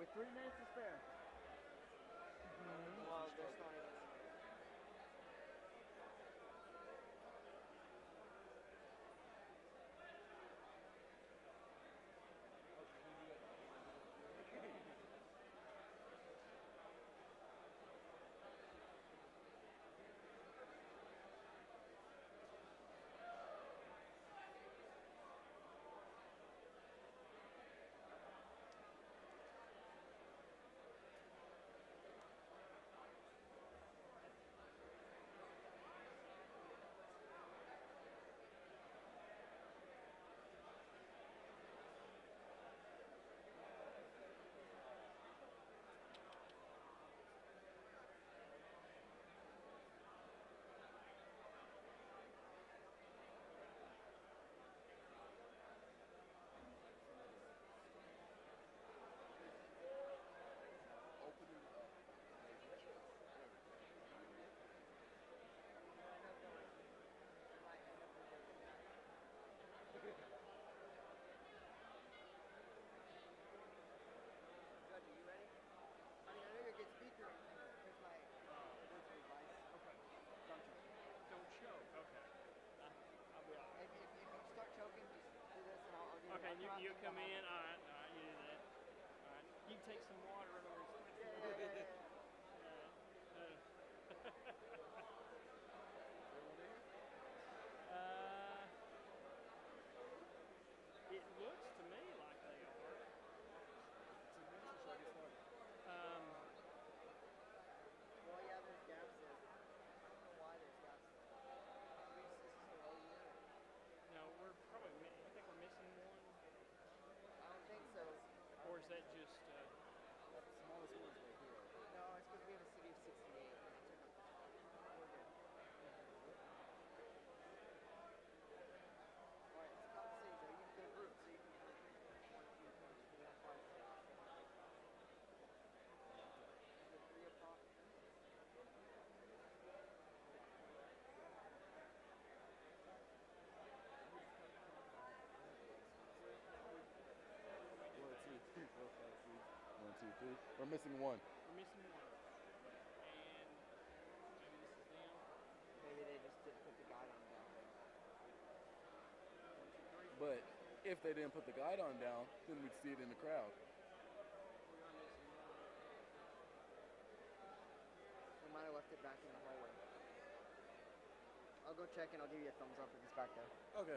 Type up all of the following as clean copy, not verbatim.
With 3 minutes to spare. Well, there's not even. Judge, are you ready? I mean, I know you're a good speaker. Here's my Bluetooth device. Okay. Don't choke. Don't choke. Okay. I'll be all right. If you start choking, just do this and I'll give you Okay, I'll you come behind in. you. All right, you do that. All right. You can take some water in order to Yeah, yeah, yeah, yeah, yeah. uh, it looks to me like they are. 2 minutes or should I get started? Well, yeah, there's gaps there. I don't know why there's gaps there. Maybe this is a low year. No, we're probably. I think we're missing one. I don't think so. Or is that just? That smallest one's right here. No, it's because we have a city of 68 and they took up the spot. We're good. All right, let's count the cities. Though. You can do groups, so you can count 1, 2, 3, 4, 5, 6. Is it 3 o'clock? One, two, three, four, five, six. 1, 2, 3. We're missing one. We're missing one. And maybe this is them. Maybe they just didn't put the guide on down there. 1, 2, 3. But if they didn't put the guide on down, then we'd see it in the crowd. We are missing one. We might have left it back in the hallway. I'll go check and I'll give you a thumbs up if it's back there. Okay.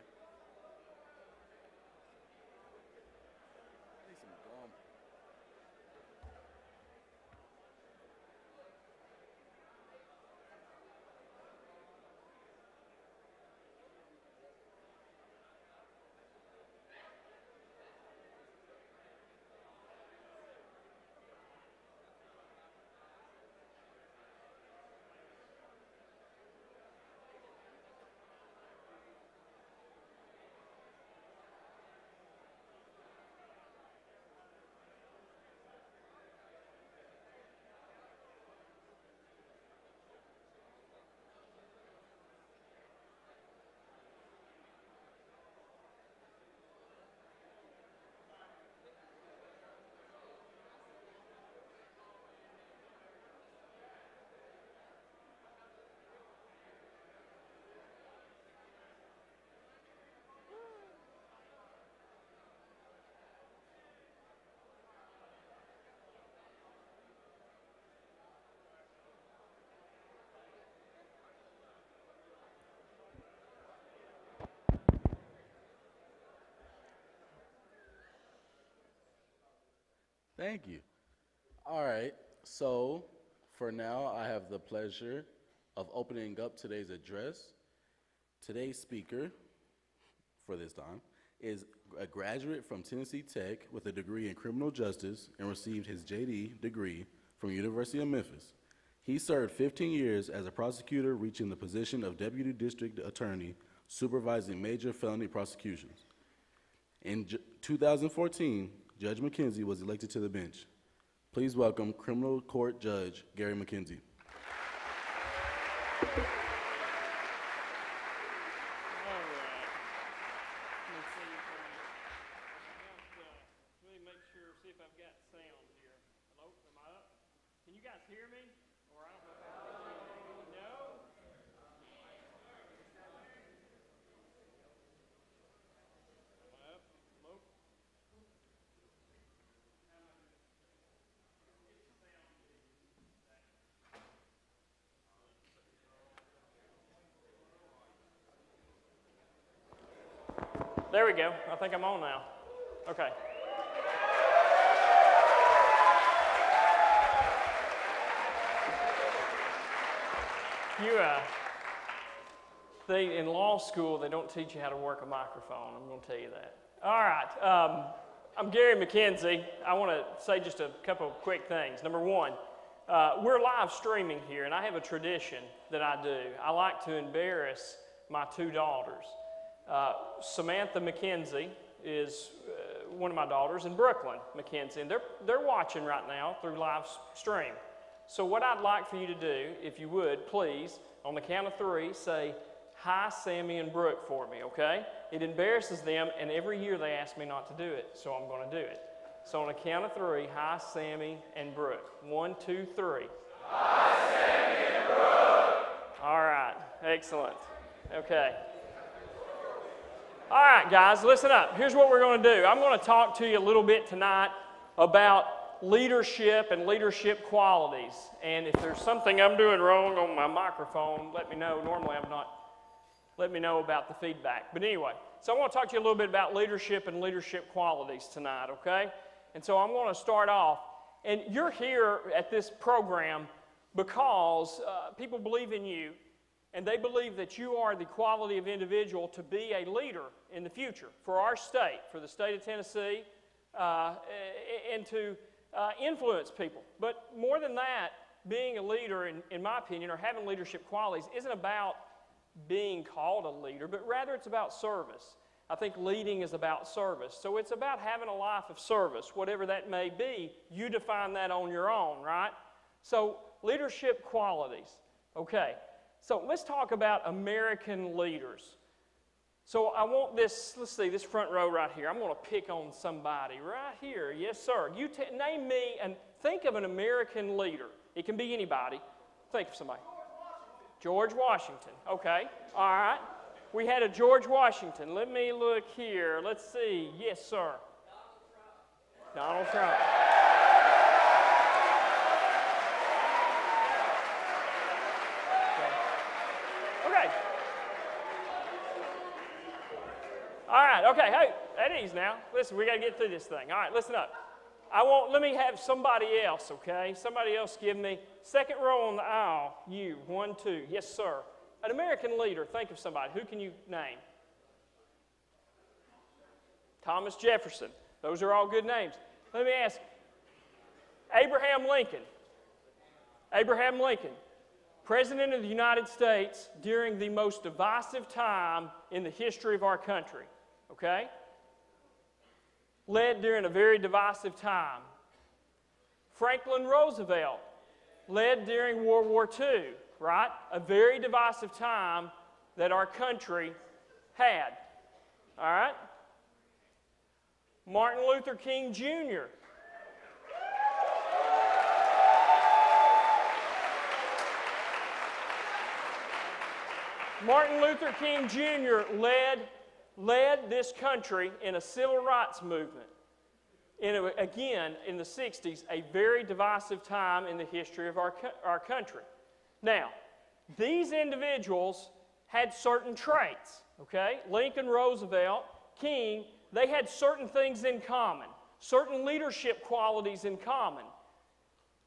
Need some gum. Thank you. All right. So for now, I have the pleasure of opening up today's address. Today's speaker for this time is a graduate from Tennessee Tech with a degree in criminal justice and received his JD degree from University of Memphis. He served 15 years as a prosecutor, reaching the position of deputy district attorney, supervising major felony prosecutions. In 2014, Judge McKenzie was elected to the bench. Please welcome criminal court judge Gary McKenzie. All right. Let me see if let me make sure, see if I've got sound here. Can you guys hear me? Or I don't know. No? Nope. There we go. I think I'm on now. Okay. In law school, they don't teach you how to work a microphone. I'm going to tell you that. All right. I'm Gary McKenzie. I want to say just a couple of quick things. Number one, we're live streaming here, and I have a tradition that I do. I like to embarrass my two daughters. Samantha McKenzie is one of my daughters, and Brooklyn McKenzie, and they're watching right now through live stream. So what I'd like for you to do, if you would, please, on the count of 3, say, "Hi, Sammy and Brooke," for me, okay? It embarrasses them, and every year they ask me not to do it, so I'm going to do it. So on the count of 3, "Hi, Sammy and Brooke." 1, 2, 3. Hi, Sammy and Brooke. All right, excellent. Okay. All right, guys, listen up. Here's what we're going to do. I'm going to talk to you a little bit tonight about leadership and leadership qualities. And if there's something I'm doing wrong on my microphone, let me know. Normally I'm not. Let me know about the feedback. But anyway, so I want to talk to you a little bit about leadership and leadership qualities tonight, okay? And so I'm going to start off. And you're here at this program because people believe in you, and they believe that you are the quality of individual to be a leader in the future for our state, for the state of Tennessee, and to influence people. But more than that, being a leader, in my opinion, or having leadership qualities, isn't about being called a leader, but rather it's about service. I think leading is about service. So it's about having a life of service, whatever that may be. You define that on your own, right? So leadership qualities. Okay, so let's talk about American leaders. So I want this, let's see, this front row right here. I'm going to pick on somebody right here. Yes, sir. You name me and think of an American leader. It can be anybody. Think of somebody. George Washington. Okay. All right. We had a George Washington. Let me look here. Let's see. Yes, sir. Donald Trump. Okay. All right. Okay. Hey, at ease now. Listen, we got to get through this thing. All right. Listen up. Let me have somebody else, okay? Somebody else give me. Second row on the aisle, you. 1, 2. Yes, sir. An American leader. Think of somebody. Who can you name? Thomas Jefferson. Those are all good names. Let me ask. Abraham Lincoln. Abraham Lincoln. President of the United States during the most divisive time in the history of our country, okay? Led during a very divisive time. Franklin Roosevelt led during World War II, right? A very divisive time that our country had, all right? Martin Luther King Jr. Martin Luther King Jr. led this country in a civil rights movement. Again, in the 60s, a very divisive time in the history of our country. Now, these individuals had certain traits, okay? Lincoln, Roosevelt, King, they had certain things in common, certain leadership qualities in common.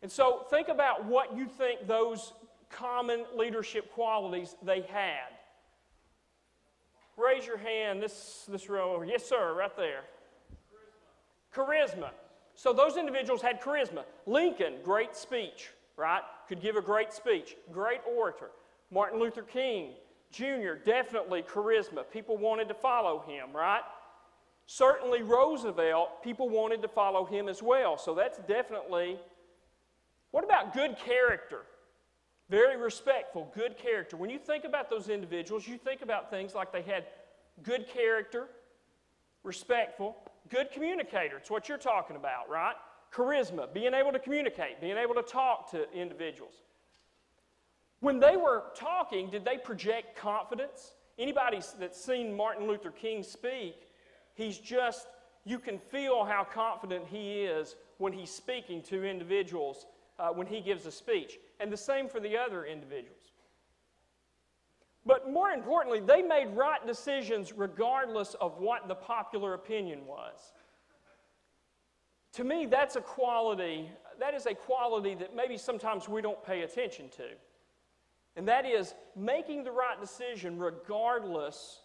And so think about what you think those common leadership qualities they had. Raise your hand, this row over. Yes, sir, right there. Charisma. So those individuals had charisma. Lincoln, great speech, right? Could give a great speech. Great orator. Martin Luther King Jr., definitely charisma. People wanted to follow him, right? Certainly Roosevelt, people wanted to follow him as well. So that's definitely. What about good character? Very respectful, good character. When you think about those individuals, you think about things like they had good character, respectful, good communicator. It's what you're talking about, right? charisma, being able to communicate, being able to talk to individuals. When they were talking, did they project confidence? Anybody that's seen Martin Luther King speak, you can feel how confident he is when he's speaking to individuals when he gives a speech. And the same for the other individuals. But more importantly, they made right decisions regardless of what the popular opinion was. To me, that is a quality that maybe sometimes we don't pay attention to. And that is making the right decision regardless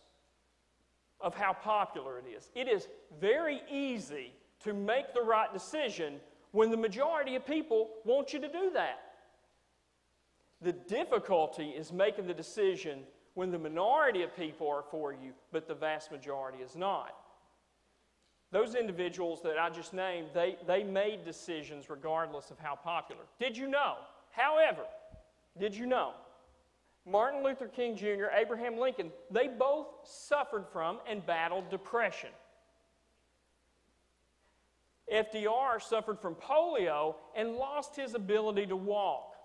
of how popular it is. It is very easy to make the right decision when the majority of people want you to do that. The difficulty is making the decision when the minority of people are for you, but the vast majority is not. Those individuals that I just named, they made decisions regardless of how popular. Did you know? However, did you know? Martin Luther King Jr., Abraham Lincoln, they both suffered from and battled depression. FDR suffered from polio and lost his ability to walk.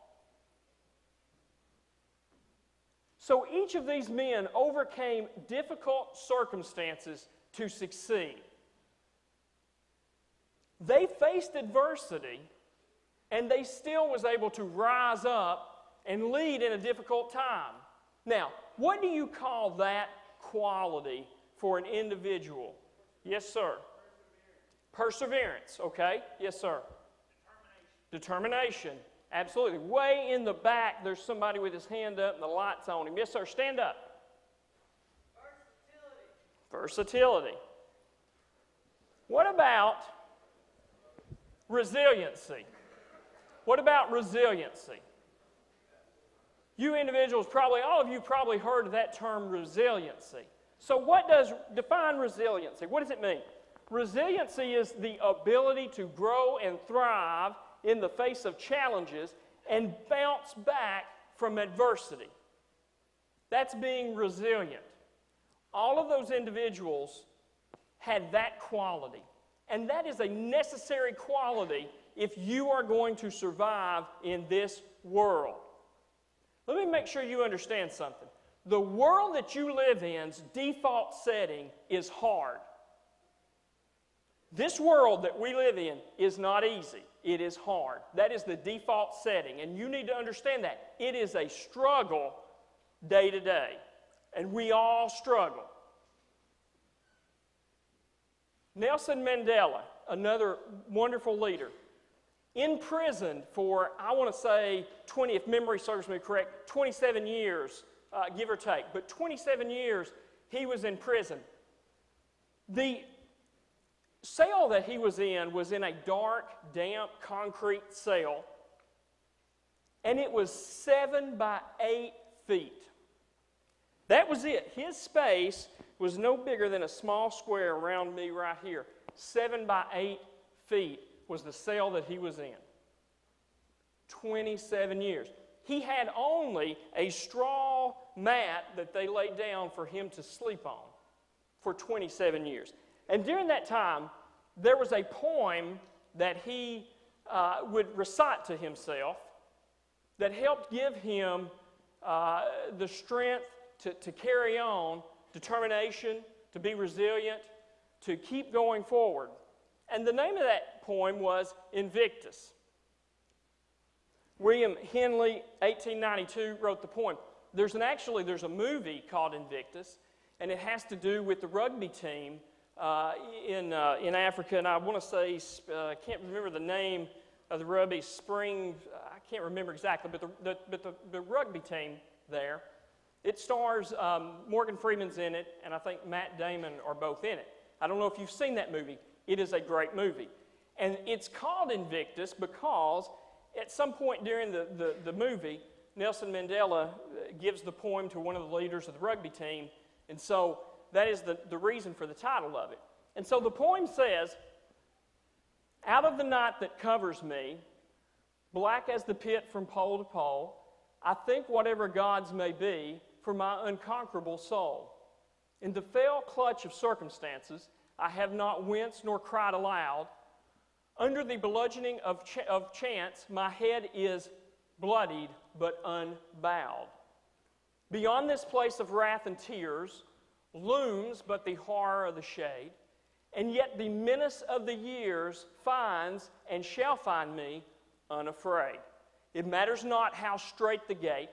So each of these men overcame difficult circumstances to succeed. They faced adversity, and they still was able to rise up and lead in a difficult time. Now, what do you call that quality for an individual? Yes, sir. Perseverance, okay? Yes, sir. Determination. Absolutely. Way in the back, there's somebody with his hand up and the light's on him. Yes, sir. Stand up. Versatility. What about resiliency? What about resiliency? You individuals all of you probably heard of that term resiliency. So define resiliency? What does it mean? Resiliency is the ability to grow and thrive in the face of challenges and bounce back from adversity. That's being resilient. All of those individuals had that quality. And that is a necessary quality if you are going to survive in this world. Let me make sure you understand something. The world that you live in's default setting is hard. This world that we live in is not easy. It is hard. That is the default setting, and you need to understand that. It is a struggle day to day, and we all struggle. Nelson Mandela, another wonderful leader, imprisoned for, I want to say, if memory serves me correct, 27 years, give or take. But 27 years he was in prison. The cell that he was in a dark, damp, concrete cell, and it was 7 by 8 feet. That was it. His space was no bigger than a small square around me right here. 7 by 8 feet was the cell that he was in. 27 years. He had only a straw mat that they laid down for him to sleep on for 27 years. And during that time, there was a poem that he would recite to himself that helped give him the strength to carry on, determination, to be resilient, to keep going forward. And the name of that poem was Invictus. William Henley, 1892, wrote the poem. There's a movie called Invictus, and it has to do with the rugby team in Africa. And I want to say, I can't remember the name of the rugby spring. I can't remember exactly, but the rugby team there. It stars Morgan Freeman's in it, and I think Matt Damon are both in it. I don't know if you've seen that movie. It is a great movie. And it's called Invictus because at some point during the movie, Nelson Mandela gives the poem to one of the leaders of the rugby team, and so that is the reason for the title of it. And so the poem says, "Out of the night that covers me, black as the pit from pole to pole, I think whatever gods may be for my unconquerable soul. In the fell clutch of circumstances, I have not winced nor cried aloud. Under the bludgeoning of chance, my head is bloodied but unbowed. Beyond this place of wrath and tears looms but the horror of the shade, and yet the menace of the years finds and shall find me unafraid. It matters not how strait the gate,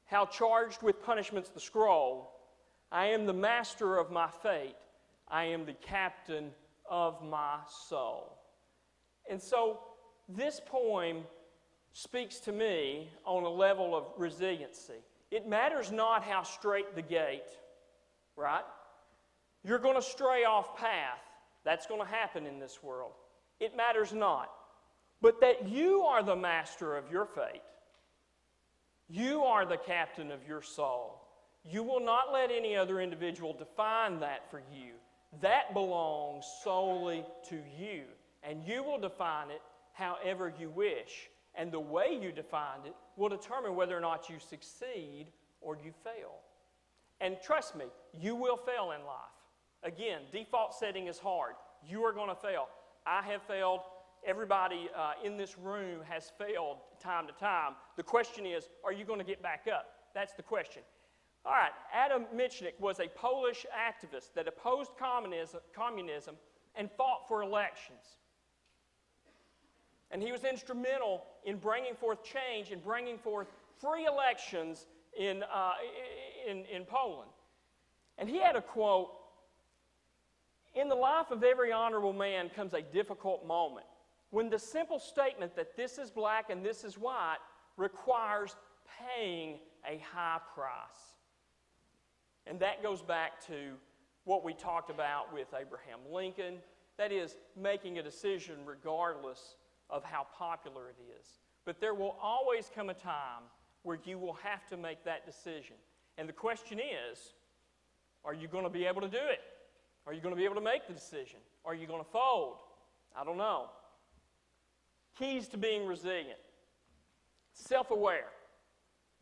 how charged with punishments the scroll. I am the master of my fate. I am the captain of my soul. And so this poem speaks to me on a level of resiliency. It matters not how straight the gate, right? You're going to stray off path. That's going to happen in this world. It matters not. But that you are the master of your fate. You are the captain of your soul. You will not let any other individual define that for you. That belongs solely to you. And you will define it however you wish. And the way you define it will determine whether or not you succeed or you fail. And trust me, you will fail in life. Again, default setting is hard. You are going to fail. I have failed. Everybody in this room has failed time to time. The question is, are you going to get back up? That's the question. All right, Adam Michnik was a Polish activist that opposed communism and fought for elections. And he was instrumental in bringing forth change and bringing forth free elections in Poland. And he had a quote, "In the life of every honorable man comes a difficult moment when the simple statement that this is black and this is white requires paying a high price." And that goes back to what we talked about with Abraham Lincoln. That is, making a decision regardless of how popular it is. But there will always come a time where you will have to make that decision. And the question is, are you going to be able to do it? Are you going to be able to make the decision? Are you going to fold? I don't know. Keys to being resilient. Self-aware.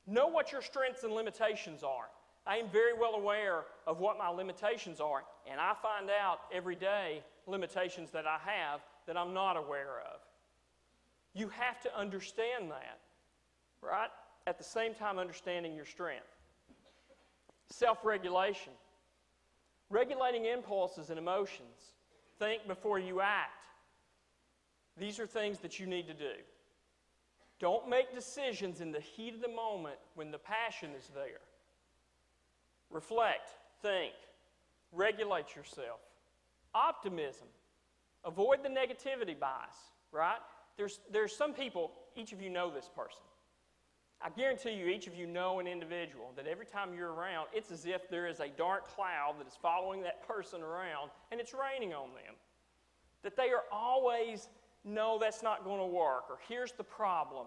Know what your strengths and limitations are. I am very well aware of what my limitations are, and I find out every day limitations that I have that I'm not aware of. You have to understand that, right? At the same time, understanding your strength. Self-regulation. Regulating impulses and emotions. Think before you act. These are things that you need to do. Don't make decisions in the heat of the moment when the passion is there. Reflect, think, regulate yourself. Optimism. Avoid the negativity bias, right? There's some people, each of you know this person. I guarantee you, each of you know an individual that every time you're around, it's as if there is a dark cloud that is following that person around and it's raining on them. That they are always, no, that's not going to work, or here's the problem.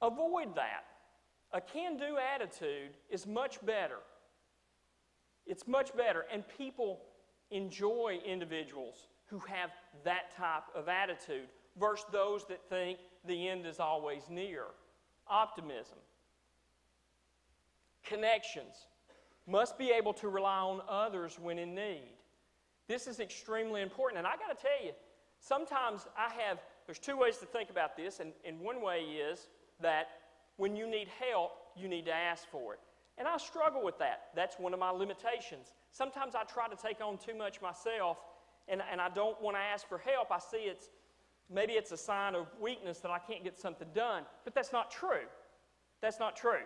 Avoid that. A can-do attitude is much better. It's much better, and people enjoy individuals who have that type of attitude versus those that think the end is always near. Optimism. Connections. Must be able to rely on others when in need. This is extremely important, and I got to tell you, sometimes there's two ways to think about this, and one way is that when you need help, you need to ask for it. And I struggle with that. That's one of my limitations. Sometimes I try to take on too much myself, and I don't want to ask for help. I see maybe it's a sign of weakness that I can't get something done, but that's not true. That's not true.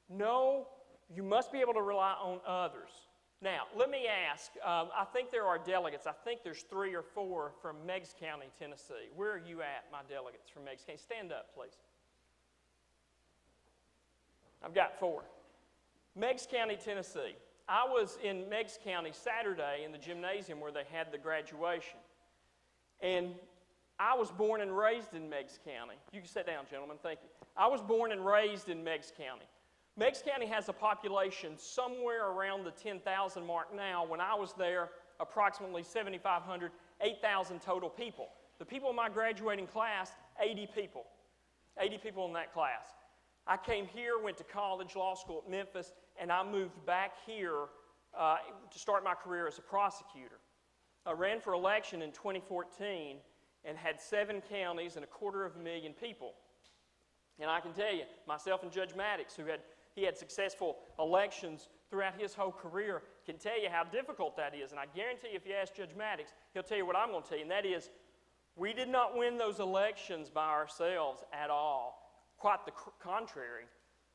No, you must be able to rely on others. Now, let me ask, I think there are delegates. I think there's 3 or 4 from Meigs County, Tennessee. Where are you at, my delegates from Meigs County? Stand up, please. I've got 4. Meigs County, Tennessee. I was in Meigs County Saturday in the gymnasium where they had the graduation. And I was born and raised in Meigs County. You can sit down, gentlemen. Thank you. I was born and raised in Meigs County. Meigs County has a population somewhere around the 10,000 mark now. When I was there, approximately 7,500, 8,000 total people. The people in my graduating class, 80 people. 80 people in that class. I came here, went to college, law school at Memphis, and I moved back here to start my career as a prosecutor. ran for election in 2014 and had 7 counties and 250,000 people. And I can tell you, myself and Judge Maddox, he had successful elections throughout his whole career, can tell you how difficult that is. And I guarantee you, if you ask Judge Maddox, he'll tell you what I'm going to tell you, and that is, we did not win those elections by ourselves at all. Quite the contrary.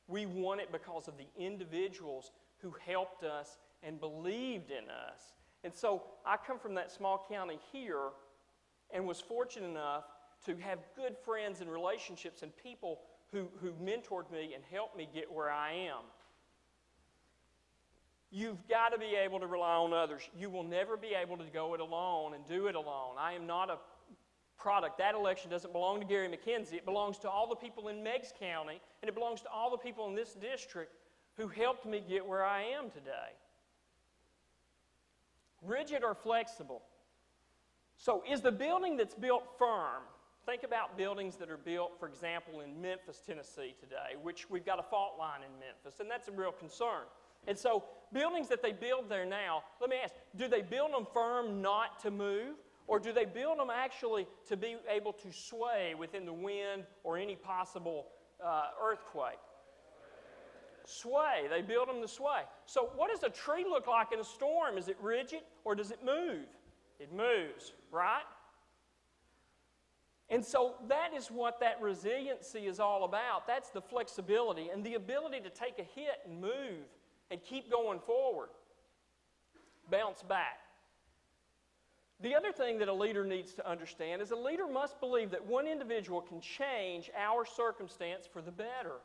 We won it because of the individuals who helped us and believed in us. And so I come from that small county here and was fortunate enough to have good friends and relationships and people who mentored me and helped me get where I am. You've got to be able to rely on others. You will never be able to go it alone and do it alone. I am not a product. That election doesn't belong to Gary McKenzie. It belongs to all the people in Meigs County, and it belongs to all the people in this district who helped me get where I am today. Rigid or flexible? So is the building that's built firm? Think about buildings that are built, for example, in Memphis, Tennessee today, which we've got a fault line in Memphis, and that's a real concern. And so buildings that they build there now, let me ask, do they build them firm not to move? Or do they build them actually to be able to sway within the wind or any possible earthquake? Sway. They build them to sway. So what does a tree look like in a storm? Is it rigid or does it move? It moves, right? And so that is what that resiliency is all about. That's the flexibility and the ability to take a hit and move and keep going forward. Bounce back. The other thing that a leader needs to understand is a leader must believe that one individual can change our circumstance for the better.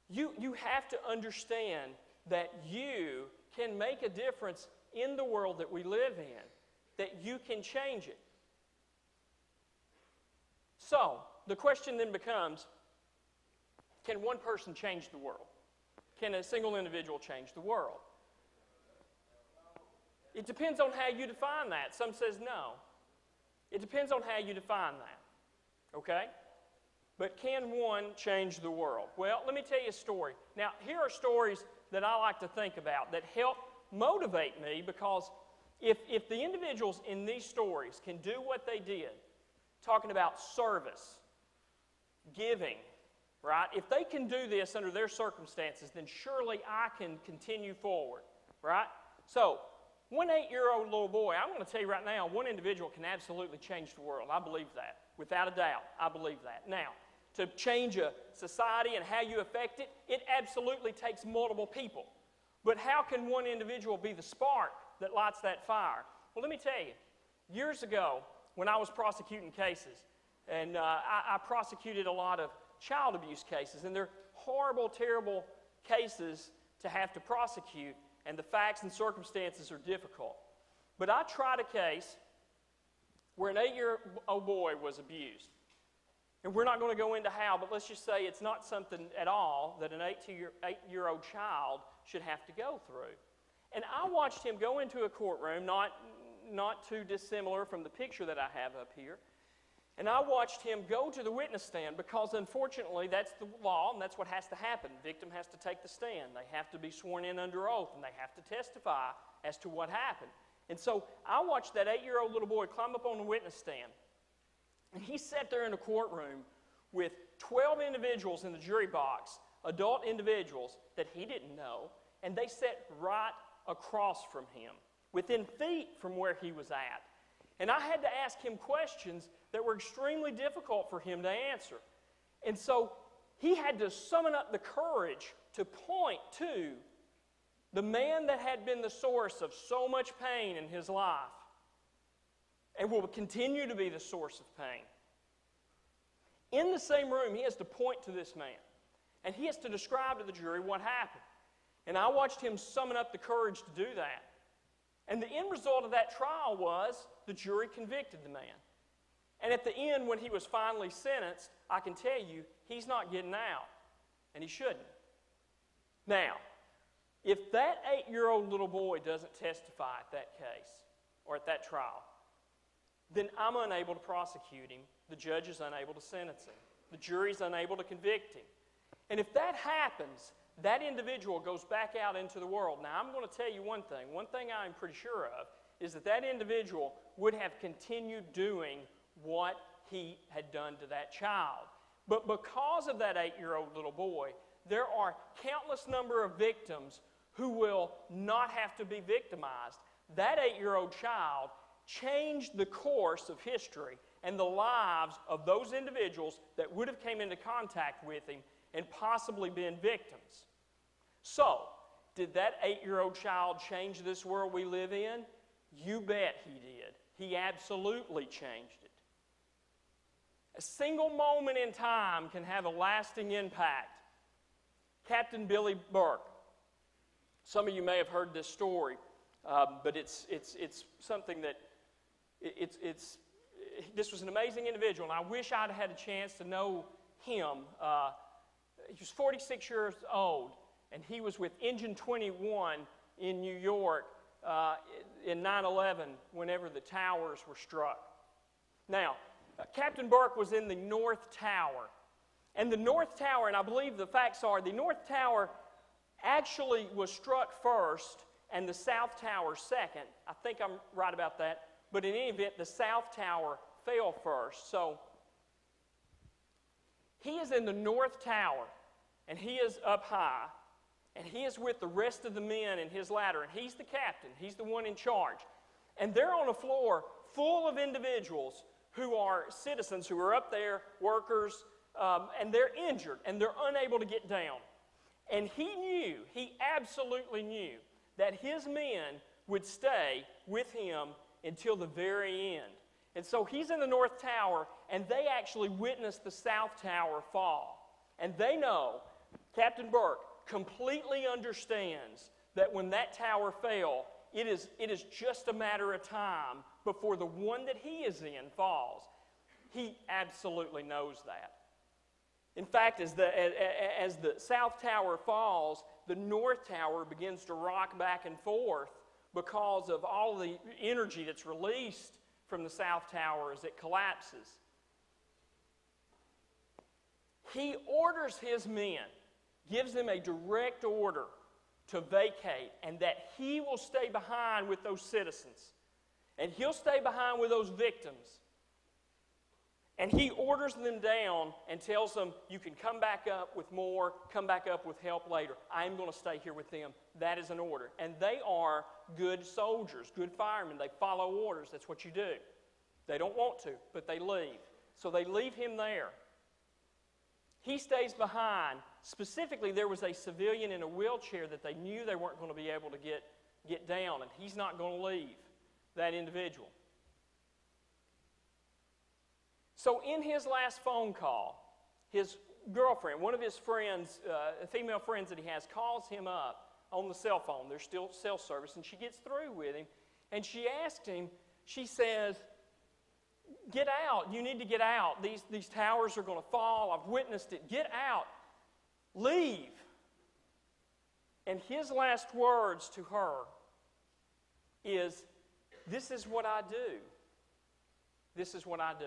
You have to understand that you can make a difference in the world that we live in, that you can change it. So, the question then becomes, can one person change the world? Can a single individual change the world? It depends on how you define that. Some says no. It depends on how you define that. Okay? But can one change the world? Well, let me tell you a story. Now, here are stories that I like to think about that help motivate me, because if the individuals in these stories can do what they did, talking about service, giving, right? If they can do this under their circumstances, then surely I can continue forward, right? So, one 8-year-old little boy, I'm going to tell you right now, one individual can absolutely change the world. I believe that. Without a doubt, I believe that. Now, to change a society and how you affect it, it absolutely takes multiple people. But how can one individual be the spark that lights that fire? Well, let me tell you, years ago, when I was prosecuting cases, and I prosecuted a lot of child abuse cases, and they're horrible, terrible cases to have to prosecute, and the facts and circumstances are difficult. But I tried a case where an 8-year-old boy was abused. And we're not going to go into how, but let's just say it's not something at all that an 8-year-old child should have to go through. And I watched him go into a courtroom, not too dissimilar from the picture that I have up here. And I watched him go to the witness stand because, unfortunately, that's the law and that's what has to happen. The victim has to take the stand. They have to be sworn in under oath and they have to testify as to what happened. And so I watched that 8-year-old little boy climb up on the witness stand. And he sat there in a courtroom with 12 individuals in the jury box, adult individuals that he didn't know, and they sat right across from him, within feet from where he was at. And I had to ask him questions that were extremely difficult for him to answer. And so he had to summon up the courage to point to the man that had been the source of so much pain in his life and will continue to be the source of pain. In the same room, he has to point to this man, and he has to describe to the jury what happened. And I watched him summon up the courage to do that. And the end result of that trial was the jury convicted the man. And at the end, when he was finally sentenced, I can tell you, he's not getting out, and he shouldn't. Now, if that 8-year-old little boy doesn't testify at that case or at that trial, then I'm unable to prosecute him. The judge is unable to sentence him. The jury is unable to convict him. And if that happens, that individual goes back out into the world. Now, I'm going to tell you one thing. One thing I'm pretty sure of is that that individual would have continued doing what he had done to that child. But because of that 8-year-old little boy, there are countless number of victims who will not have to be victimized. That 8-year-old child changed the course of history and the lives of those individuals that would have came into contact with him and possibly been victims. So, did that 8-year-old child change this world we live in? You bet he did. He absolutely changed it. A single moment in time can have a lasting impact. Captain Billy Burke. Some of you may have heard this story, but it's something that this was an amazing individual, and I wish I'd had a chance to know him. He was 46 years old, and he was with Engine 21 in New York in 9/11 whenever the towers were struck. Now, Captain Burke was in the North Tower. And the North Tower, and I believe the facts are, the North Tower actually was struck first and the South Tower second. I think I'm right about that. But in any event, the South Tower fell first. So he is in the North Tower, and he is up high, and he is with the rest of the men in his ladder, and he's the captain. He's the one in charge. And they're on a floor full of individuals who are citizens, who are up there, workers, and they're injured, and they're unable to get down. And he absolutely knew that his men would stay with him until the very end. And so he's in the North Tower, and they actually witnessed the South Tower fall. And they know, Captain Burke completely understands that when that tower fell, it is just a matter of time before the one that he is in falls. He absolutely knows that. In fact, as the South Tower falls, the North Tower begins to rock back and forth because of all the energy that's released from the South Tower as it collapses. He orders his men, gives them a direct order to vacate, and that he will stay behind with those citizens. And he'll stay behind with those victims. And he orders them down and tells them, you can come back up with more, come back up with help later. I'm going to stay here with them. That is an order. And they are good soldiers, good firemen. They follow orders. That's what you do. They don't want to, but they leave. So they leave him there. He stays behind. Specifically, there was a civilian in a wheelchair that they knew they weren't going to be able to get down, and he's not going to leave that individual. So in his last phone call, his girlfriend, one of his friends, female friends that he has, calls him up on the cell phone. There's still cell service, and she gets through with him, and she asks him, she says, get out. You need to get out. These towers are going to fall. I've witnessed it. Get out. Leave. And his last words to her is, this is what I do. This is what I do.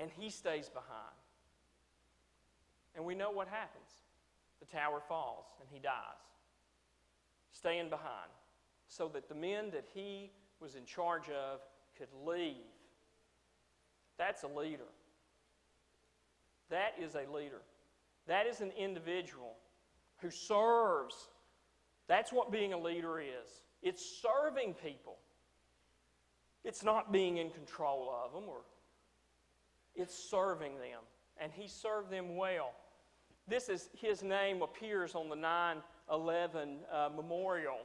And he stays behind. And we know what happens. The tower falls and he dies. Staying behind so that the men that he was in charge of could leave. That's a leader. That is a leader. That is an individual who serves. That's what being a leader is. It's serving people. It's not being in control of them, it's serving them. And he served them well. His name appears on the 9/11 memorial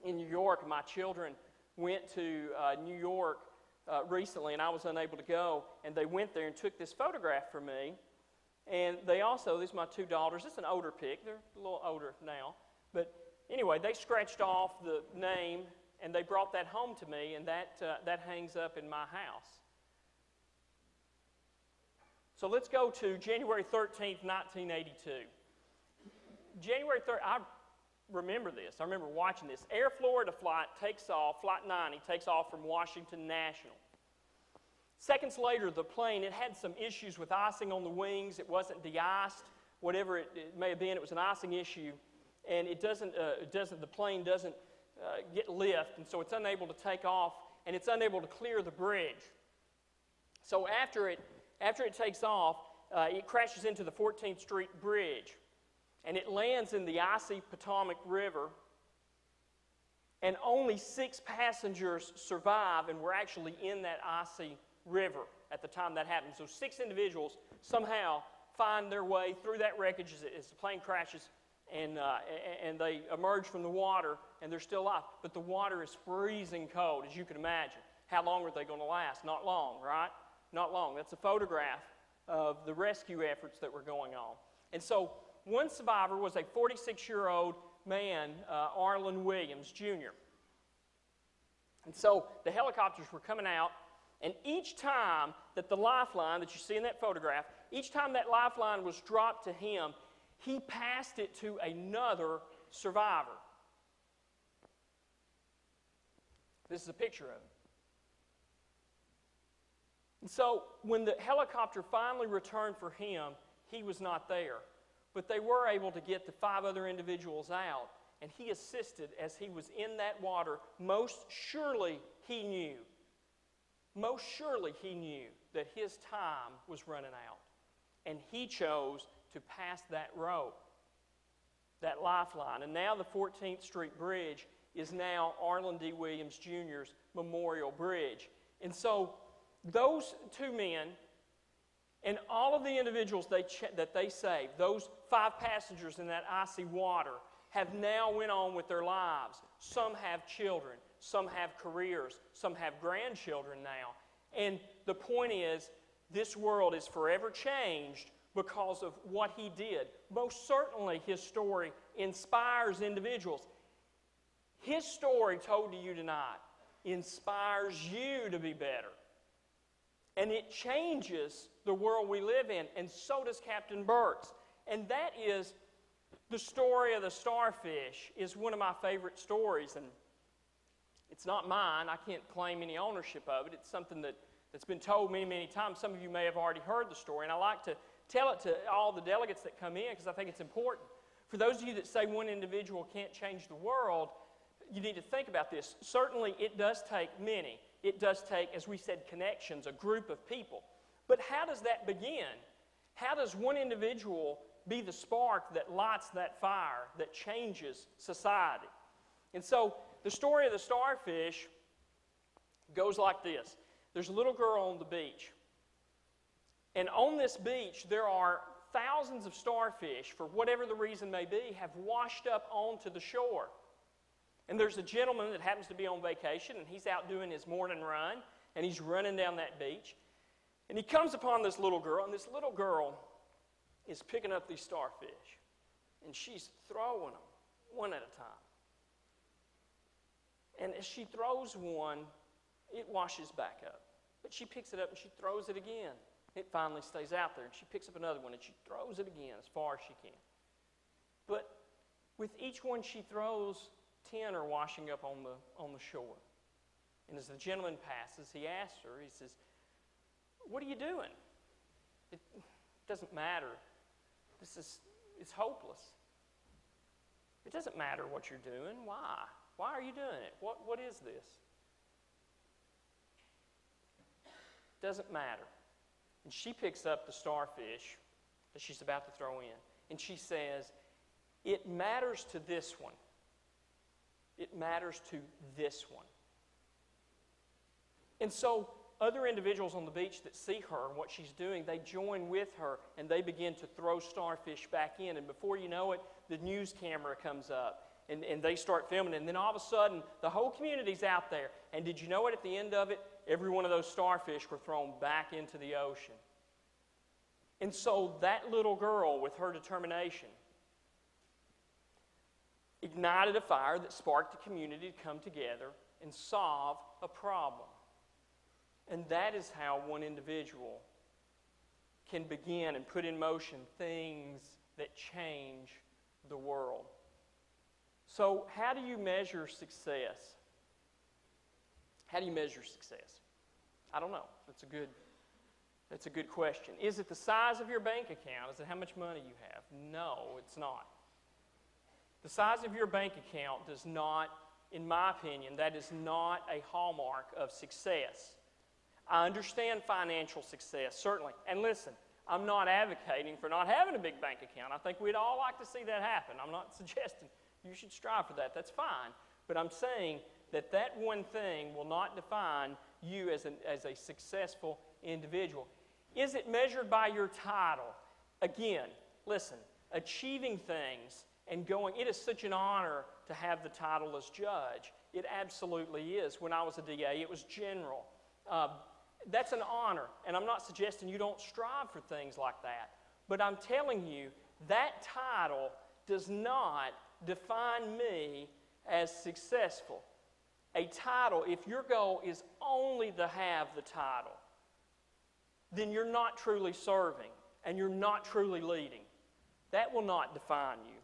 in New York. My children went to New York recently, and I was unable to go. And they went there and took this photograph for me. And they also, these are my two daughters. It's an older pic. They're a little older now. But anyway, they scratched off the name, and they brought that home to me, and that hangs up in my house. So let's go to January 13th, 1982. January 3rd, I remember this. I remember watching this. Air Florida flight takes off, Flight 90 takes off from Washington National. Seconds later, the plane, it had some issues with icing on the wings. It wasn't de-iced. whatever it may have been. It was an icing issue, and the plane doesn't get lift, and so it's unable to take off, and it's unable to clear the bridge. So after it takes off, it crashes into the 14th Street Bridge, and it lands in the icy Potomac River, and only 6 passengers survive and were actually in that icy river at the time that happened. So 6 individuals somehow find their way through that wreckage as the plane crashes, and they emerge from the water, and they're still alive. But the water is freezing cold, as you can imagine. How long are they going to last? Not long, right? Not long. That's a photograph of the rescue efforts that were going on. And so one survivor was a 46-year-old man, Arlen Williams, Jr. And so the helicopters were coming out, and each time that the lifeline that you see in that photograph, each time that lifeline was dropped to him, he passed it to another survivor. This is a picture of it. And so when the helicopter finally returned for him, he was not there. But they were able to get the 5 other individuals out, and he assisted as he was in that water. Most surely he knew that his time was running out. And he chose to pass that rope, that lifeline. And now the 14th Street Bridge is now Arlen D. Williams Jr.'s Memorial Bridge. And so those 2 men and all of the individuals that they saved, those 5 passengers in that icy water, have now went on with their lives. Some have children, some have careers, some have grandchildren now. And the point is, this world is forever changed because of what he did. Most certainly his story inspires individuals. His story told to you tonight inspires you to be better. And it changes the world we live in, and so does Captain Burke's. And that is the story of the starfish, is one of my favorite stories. And it's not mine. I can't claim any ownership of it. It's something that's been told many, many times. Some of you may have already heard the story, and I like to tell it to all the delegates that come in because I think it's important. For those of you that say one individual can't change the world, you need to think about this. Certainly, it does take many. It does take, as we said, connections, a group of people. But how does that begin? How does one individual be the spark that lights that fire, that changes society? And so the story of the starfish goes like this. There's a little girl on the beach. And on this beach, there are thousands of starfish, for whatever the reason may be, have washed up onto the shore. And there's a gentleman that happens to be on vacation, and he's out doing his morning run, and he's running down that beach. And he comes upon this little girl, and this little girl is picking up these starfish. And she's throwing them one at a time. And as she throws one, it washes back up. But she picks it up and she throws it again. It finally stays out there, and she picks up another one, and she throws it again as far as she can. But with each one she throws, 10 are washing up on the shore. And as the gentleman passes, he asks her, he says, "What are you doing? It doesn't matter. It's hopeless. It doesn't matter what you're doing. Why? Why are you doing it? What is this?" Doesn't matter. And she picks up the starfish that she's about to throw in, and she says, "It matters to this one. It matters to this one." And so other individuals on the beach that see her and what she's doing, they join with her, and they begin to throw starfish back in. And before you know it, the news camera comes up, and they start filming. And then all of a sudden, the whole community's out there. And did you know it? At the end of it, every one of those starfish were thrown back into the ocean. And so that little girl, with her determination, ignited a fire that sparked the community to come together and solve a problem. And that is how one individual can begin and put in motion things that change the world. So how do you measure success? How do you measure success? I don't know. That's a That's a good question. Is it the size of your bank account? Is it how much money you have? No, it's not. The size of your bank account does not, in my opinion, that is not a hallmark of success. I understand financial success, certainly. And listen, I'm not advocating for not having a big bank account. I think we'd all like to see that happen. I'm not suggesting you should strive for that. That's fine. But I'm saying that that one thing will not define you as a successful individual. Is it measured by your title? Again, listen, achieving things and going, it is such an honor to have the title as judge. It absolutely is. When I was a DA, it was general. That's an honor, and I'm not suggesting you don't strive for things like that. But I'm telling you, that title does not define me as successful. A title, if your goal is only to have the title, then you're not truly serving, and you're not truly leading. That will not define you.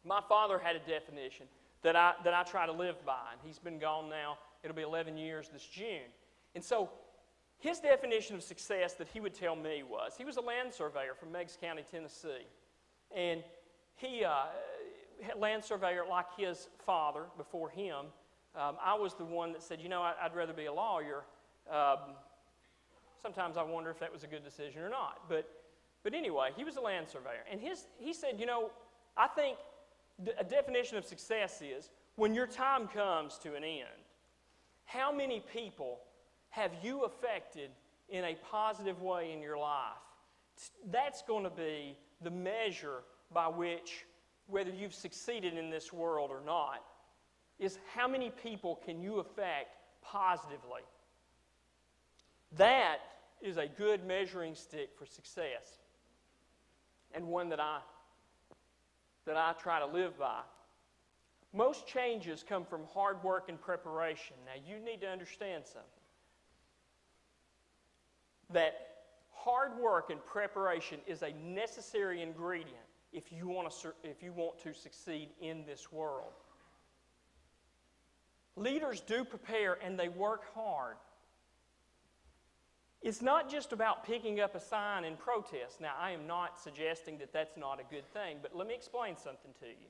My father had a definition that I try to live by, and he's been gone now. It'll be 11 years this June. And so his definition of success that he would tell me was, he was a land surveyor from Meigs County, Tennessee. And he, land surveyor like his father before him, I was the one that said, you know, I'd rather be a lawyer. Sometimes I wonder if that was a good decision or not. But anyway, he was a land surveyor. And he said, you know, I think a definition of success is when your time comes to an end, how many people have you affected in a positive way in your life? That's going to be the measure by which, whether you've succeeded in this world or not, is how many people can you affect positively. That is a good measuring stick for success, and one that I try to live by. Most changes come from hard work and preparation. Now, you need to understand something. That hard work and preparation is a necessary ingredient if you want to succeed in this world. Leaders do prepare and they work hard. It's not just about picking up a sign and protest. Now, I am not suggesting that that's not a good thing, but let me explain something to you.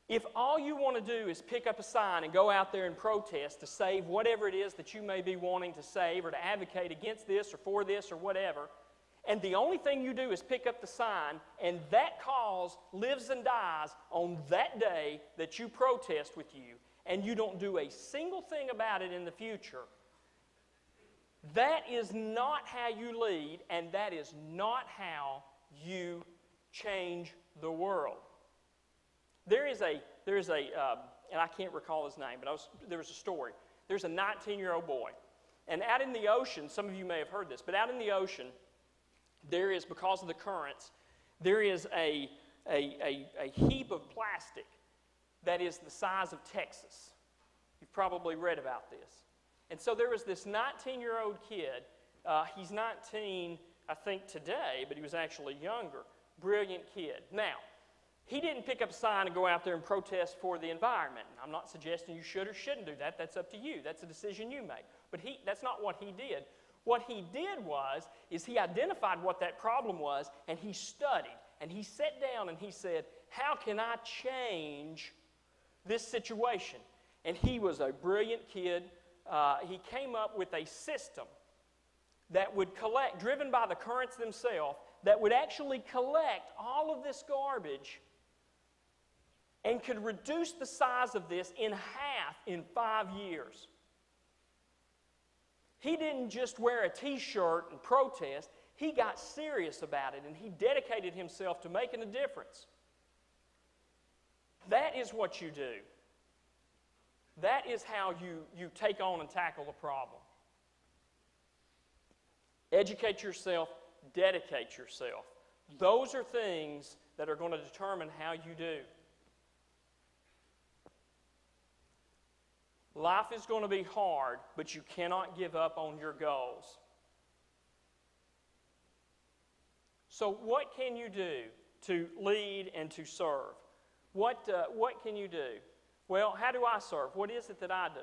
If all you want to do is pick up a sign and go out there and protest to save whatever it is that you may be wanting to save or to advocate against this or for this or whatever, and the only thing you do is pick up the sign and that cause lives and dies on that day that you protest with you, and you don't do a single thing about it in the future, that is not how you lead, and that is not how you change the world. There is a, and I can't recall his name, but there was a story. There's a 19-year-old boy, and out in the ocean, some of you may have heard this, but out in the ocean, there is, because of the currents, there is a heap of plastic that is the size of Texas. You've probably read about this. And so there was this 19-year-old kid. He's 19, I think, today, but he was actually younger. Brilliant kid. Now, he didn't pick up a sign and go out there and protest for the environment. I'm not suggesting you should or shouldn't do that. That's up to you. That's a decision you make. But that's not what he did. What he did is he identified what that problem was, and he studied. And he sat down and he said, how can I change this situation? And he was a brilliant kid. He came up with a system that would collect, driven by the currents themselves, that would actually collect all of this garbage and could reduce the size of this in half in 5 years. He didn't just wear a t-shirt and protest. He got serious about it, and he dedicated himself to making a difference. That is what you do. That is how you take on and tackle a problem. Educate yourself, dedicate yourself. Those are things that are going to determine how you do. Life is going to be hard, but you cannot give up on your goals. So what can you do to lead and to serve? What can you do? Well, how do I serve? What is it that I do?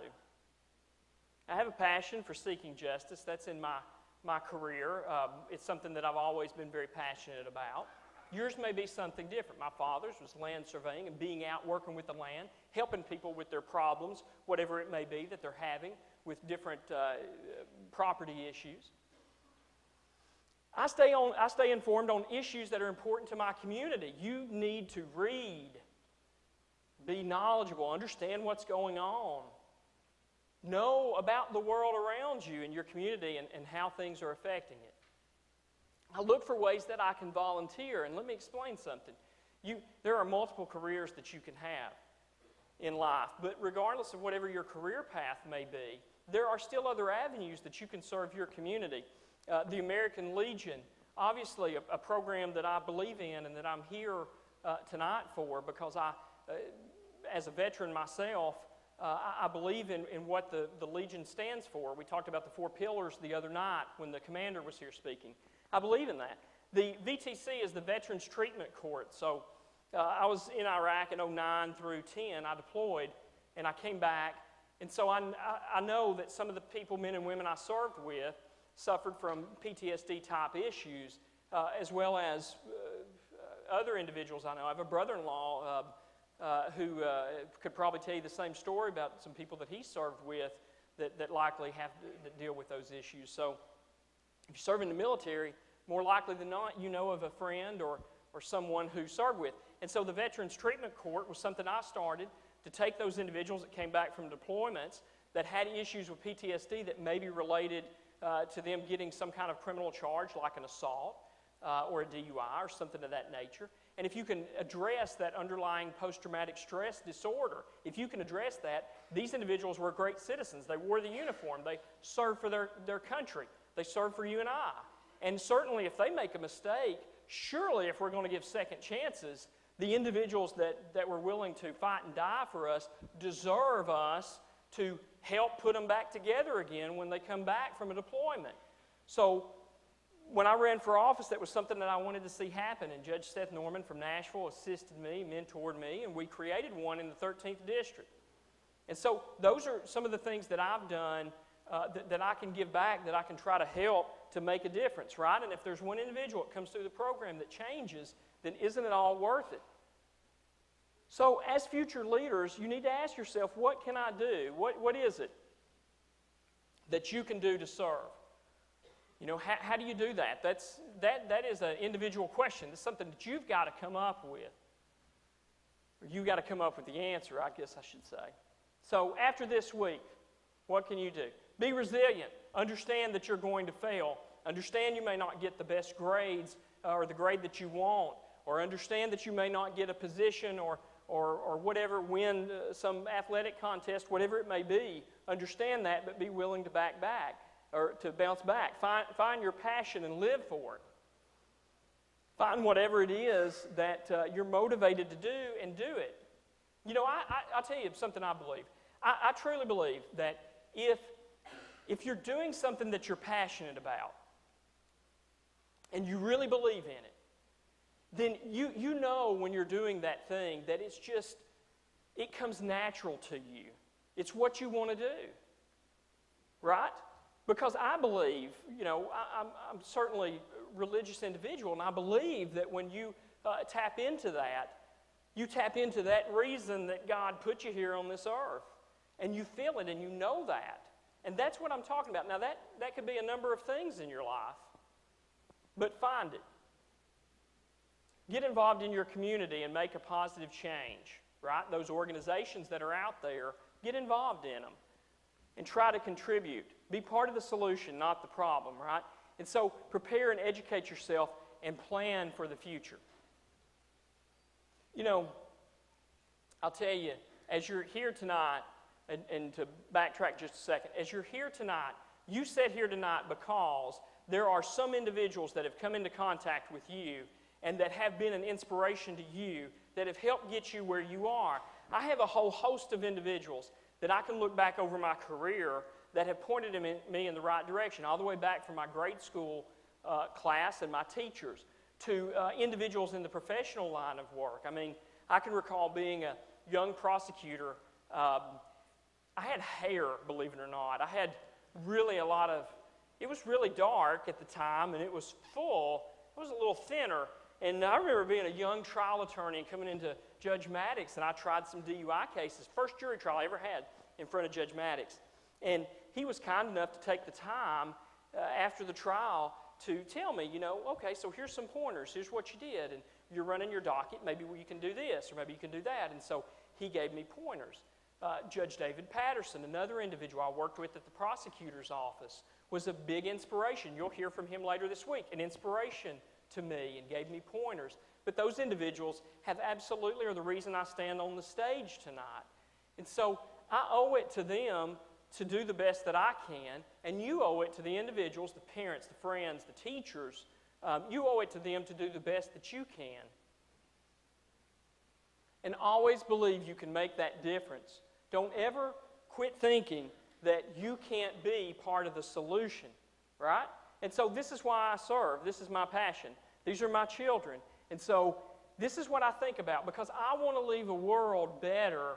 I have a passion for seeking justice. That's in my my career. It's something that I've always been very passionate about. Yours may be something different. My father's was land surveying and being out working with the land, helping people with their problems, whatever it may be that they're having with different property issues. I stay informed on issues that are important to my community. You need to read, be knowledgeable, understand what's going on, know about the world around you and your community and how things are affecting it. I look for ways that I can volunteer, and let me explain something. There are multiple careers that you can have in life, but regardless of whatever your career path may be, there are still other avenues that you can serve your community. The American Legion, obviously a program that I believe in and that I'm here tonight for because as a veteran myself, I believe in what the Legion stands for. We talked about the 4 pillars the other night when the commander was here speaking. I believe in that. The VTC is the Veterans Treatment Court. So I was in Iraq in 2009 through 2010. I deployed, and I came back. And so I know that some of the people, men and women I served with, suffered from PTSD-type issues, as well as other individuals I know. I have a brother-in-law who could probably tell you the same story about some people that he served with that likely have to deal with those issues. So if you serve in the military, more likely than not, you know of a friend or someone who served with. And so the Veterans Treatment Court was something I started to take those individuals that came back from deployments that had issues with PTSD that may be related to them getting some kind of criminal charge like an assault or a DUI or something of that nature. And if you can address that underlying post-traumatic stress disorder, if you can address that, these individuals were great citizens. They wore the uniform. They served for their country. They served for you and I. And certainly if they make a mistake, surely if we're going to give second chances, the individuals that were willing to fight and die for us deserve us to help put them back together again when they come back from a deployment. So when I ran for office, that was something that I wanted to see happen, and Judge Seth Norman from Nashville assisted me, mentored me, and we created one in the 13th District. And so those are some of the things that I've done that I can give back, that I can try to help to make a difference, right? And if there's one individual that comes through the program that changes, then isn't it all worth it? So as future leaders, you need to ask yourself, what can I do? What is it that you can do to serve? You know, how do you do that? That is an individual question. It's something that you've got to come up with. Or you've got to come up with the answer, I guess I should say. So after this week, what can you do? Be resilient. Understand that you're going to fail. Understand you may not get the best grades or the grade that you want. Or understand that you may not get a position or whatever, win some athletic contest, whatever it may be. Understand that, but be willing to back or to bounce back. Find your passion and live for it. Find whatever it is that you're motivated to do and do it. You know, I'll tell you something I believe. I truly believe that if you're doing something that you're passionate about and you really believe in it, then you know when you're doing that thing that it comes natural to you. It's what you want to do, right? Because I believe, you know, I'm certainly a religious individual, and I believe that when you tap into that, you tap into that reason that God put you here on this earth. And you feel it and you know that. And that's what I'm talking about. Now, that could be a number of things in your life, but find it. Get involved in your community and make a positive change, right? Those organizations that are out there, get involved in them and try to contribute. Be part of the solution, not the problem, right? And so prepare and educate yourself and plan for the future. You know, I'll tell you, as you're here tonight, and to backtrack just a second, as you're here tonight, you sat here tonight because there are some individuals that have come into contact with you and that have been an inspiration to you, that have helped get you where you are. I have a whole host of individuals that I can look back over my career that have pointed me in the right direction, all the way back from my grade school class and my teachers to individuals in the professional line of work. I mean, I can recall being a young prosecutor. I had hair, believe it or not. I had really a lot of it was really dark at the time, and it was full. It was a little thinner. And I remember being a young trial attorney and coming into Judge Maddox, and I tried some DUI cases. First jury trial I ever had in front of Judge Maddox. And he was kind enough to take the time after the trial to tell me, okay, so here's some pointers. Here's what you did. And you're running your docket. Maybe you can do this, or maybe you can do that. And so he gave me pointers. Judge David Patterson, another individual I worked with at the prosecutor's office, was a big inspiration. You'll hear from him later this week. An inspiration to me and gave me pointers. But those individuals have absolutely are the reason I stand on the stage tonight. And so I owe it to them to do the best that I can, and you owe it to the individuals, the parents, the friends, the teachers. You owe it to them to do the best that you can. And always believe you can make that difference. Don't ever quit thinking that you can't be part of the solution, right? And so this is why I serve. This is my passion. These are my children. And so this is what I think about, because I want to leave a world better.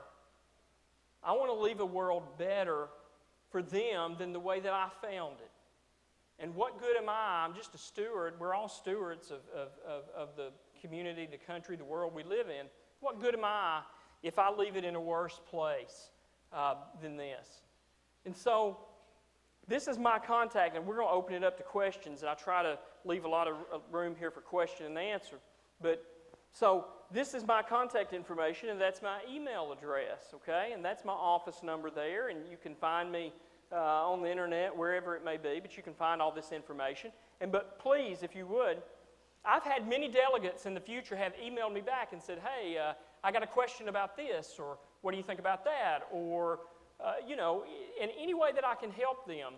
I want to leave a world better for them than the way that I found it. And what good am I? I'm just a steward. We're all stewards of the community, the country, the world we live in. What good am I if I leave it in a worse place than this? And so this is my contact, and we're going to open it up to questions, and I try to leave a lot of room here for question and answer. But so this is my contact information, and that's my email address, okay? And that's my office number there, and you can find me on the internet, wherever it may be, but you can find all this information. But please, if you would, I've had many delegates in the future have emailed me back and said, hey, I got a question about this, or what do you think about that, or, in any way that I can help them.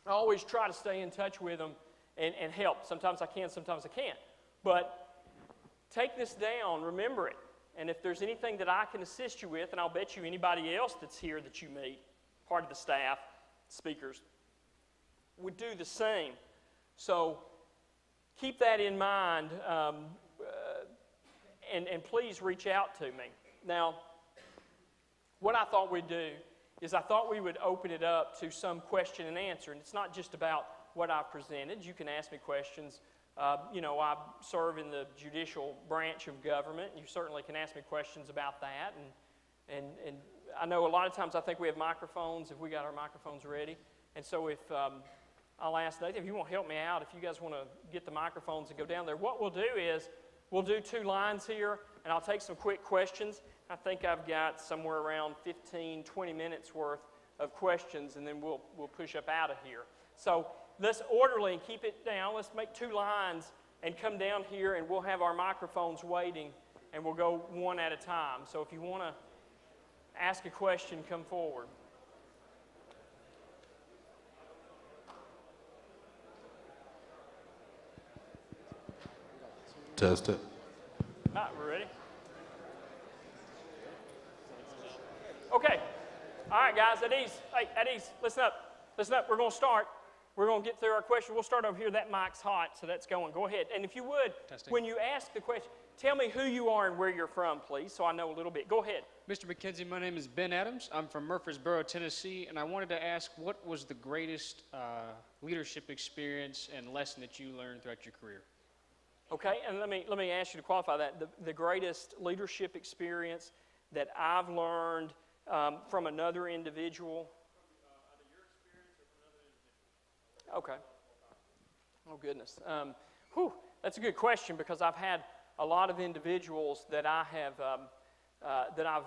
I always try to stay in touch with them and help. Sometimes I can, sometimes I can't. But take this down, remember it. And if there's anything that I can assist you with, and I'll bet you anybody else that's here that you meet, part of the staff, speakers, would do the same. So keep that in mind, and please reach out to me. Now, what I thought we'd do is I thought we would open it up to some question and answer. And it's not just about what I've presented. You can ask me questions. I serve in the judicial branch of government. You certainly can ask me questions about that. And I know a lot of times I think we have microphones, if we got our microphones ready. And so if I'll ask Nathan, if you want to help me out, if you guys want to get the microphones and go down there, what we'll do is we'll do 2 lines here, and I'll take some quick questions. I think I've got somewhere around 15, 20 minutes worth of questions, and then we'll push up out of here. So let's orderly and keep it down. Let's make 2 lines and come down here, and we'll have our microphones waiting, and we'll go one at a time. So if you want to ask a question, come forward. Test it. All right, we're ready? Okay. All right, guys, at ease. Hey, at ease. Listen up. Listen up. We're going to start. We're going to get through our question. We'll start over here. That mic's hot, so that's going. Go ahead. And if you would, when you ask the question, tell me who you are and where you're from, please, so I know a little bit. Go ahead. Mr. McKenzie, my name is Ben Adams. I'm from Murfreesboro, Tennessee, and I wanted to ask, what was the greatest leadership experience and lesson that you learned throughout your career? Okay, and let me ask you to qualify that. The greatest leadership experience that I've learned from another individual. From either your experience or from another individual. Okay. Oh goodness. That's a good question, because I've had a lot of individuals that I have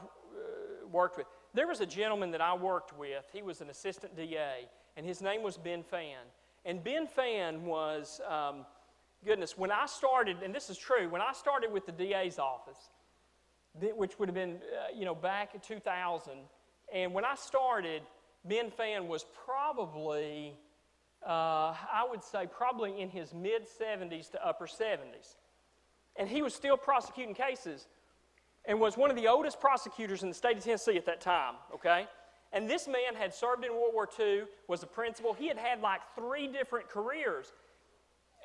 worked with. There was a gentleman that I worked with. He was an assistant DA, and his name was Ben Fan. And Ben Fan was. Goodness, when I started, and this is true, when I started with the DA's office, which would have been, back in 2000, and when I started, Ben Fan was probably, I would say, probably in his mid-70s to upper 70s. And he was still prosecuting cases and was one of the oldest prosecutors in the state of Tennessee at that time, okay? And this man had served in World War II, was a principal. He had had like 3 different careers.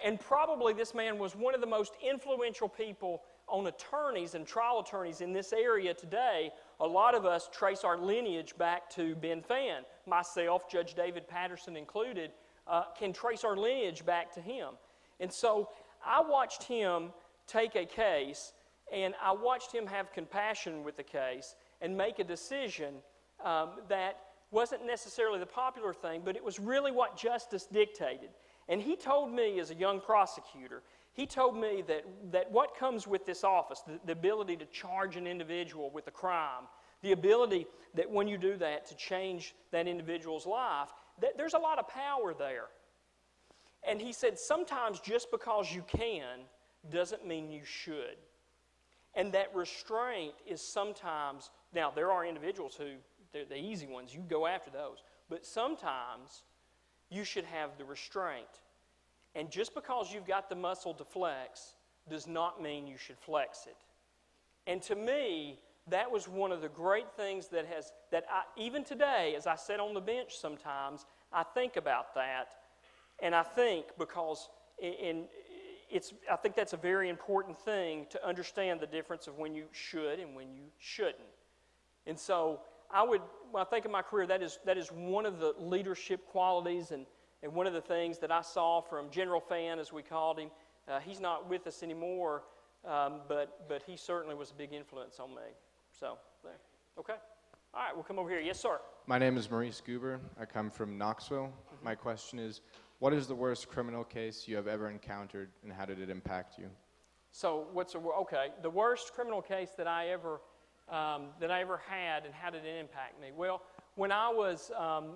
And probably this man was one of the most influential people on attorneys and trial attorneys in this area today. A lot of us trace our lineage back to Ben Fan, myself, Judge David Patterson included. can trace our lineage back to him. And so I watched him take a case, and I watched him have compassion with the case and make a decision that wasn't necessarily the popular thing, but it was really what justice dictated. And he told me as a young prosecutor, he told me that what comes with this office, the ability to charge an individual with a crime, the ability that when you do that to change that individual's life, that there's a lot of power there. And he said, sometimes just because you can doesn't mean you should. And that restraint is sometimes, now there are individuals who, they're the easy ones, you go after those. But sometimes you should have the restraint. And just because you've got the muscle to flex does not mean you should flex it. And to me, that was one of the great things that even today, as I sit on the bench sometimes, I think about that. And I think because I think that's a very important thing to understand the difference of when you should and when you shouldn't. And so when I think of my career, that is one of the leadership qualities and one of the things that I saw from General Fan, as we called him. He's not with us anymore, but he certainly was a big influence on me. So, there. Okay. All right, we'll come over here. Yes, sir. My name is Maurice Goober. I come from Knoxville. My question is, what is the worst criminal case you have ever encountered, and how did it impact you? So, the worst criminal case that I ever had, and how did it impact me? Well, when I was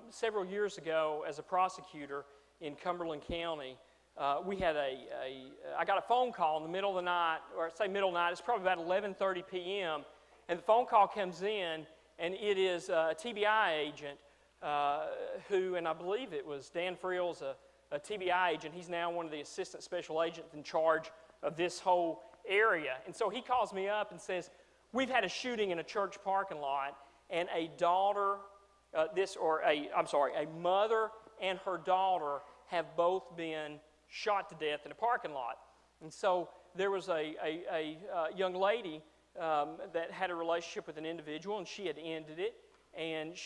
several years ago as a prosecutor in Cumberland County, I got a phone call in the middle of the night, or say middle of the night. It's probably about 11:30 p.m. And the phone call comes in, and it is a TBI agent who, and I believe it was Dan Friel's a TBI agent. He's now one of the assistant special agents in charge of this whole area. And so he calls me up and says, we've had a shooting in a church parking lot, and a mother and her daughter have both been shot to death in a parking lot. And so there was a young lady that had a relationship with an individual, and she had ended it. And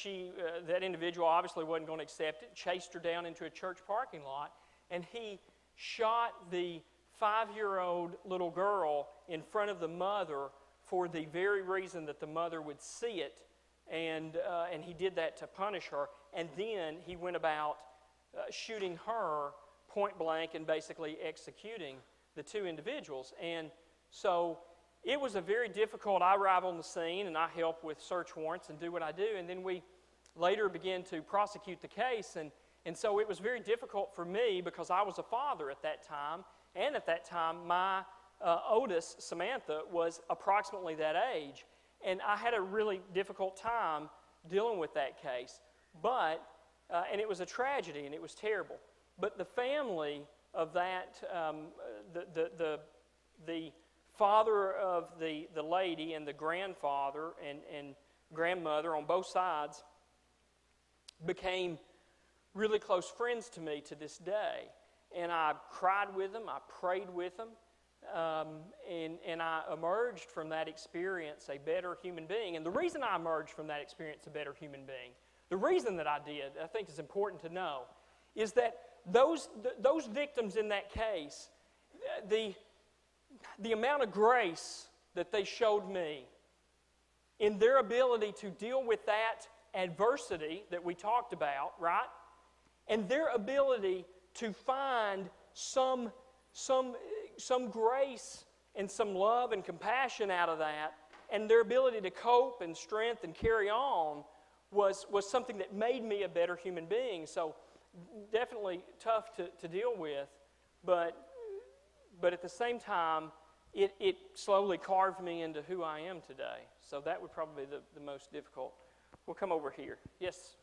that individual obviously wasn't going to accept it, chased her down into a church parking lot, and he shot the 5-year-old little girl in front of the mother for the very reason that the mother would see it, and he did that to punish her. And then he went about shooting her point blank and basically executing the two individuals. And so it was a very difficult. I arrive on the scene and I help with search warrants and do what I do, and then we later began to prosecute the case. And so it was very difficult for me because I was a father at that time, and at that time my oldest, Samantha, was approximately that age. And I had a really difficult time dealing with that case. But, and it was a tragedy and it was terrible. But the family of that, the father of the lady and the grandfather and grandmother on both sides became really close friends to me to this day. And I cried with them, I prayed with them, and I emerged from that experience a better human being. And the reason I emerged from that experience a better human being, the reason that I did, I think is important to know, is that those victims in that case, the amount of grace that they showed me in their ability to deal with that adversity that we talked about, right? And their ability to find some grace and some love and compassion out of that, and their ability to cope and strength and carry on was something that made me a better human being. So definitely tough to deal with, but at the same time, it slowly carved me into who I am today. So that would probably be the most difficult. We'll come over here. Yes?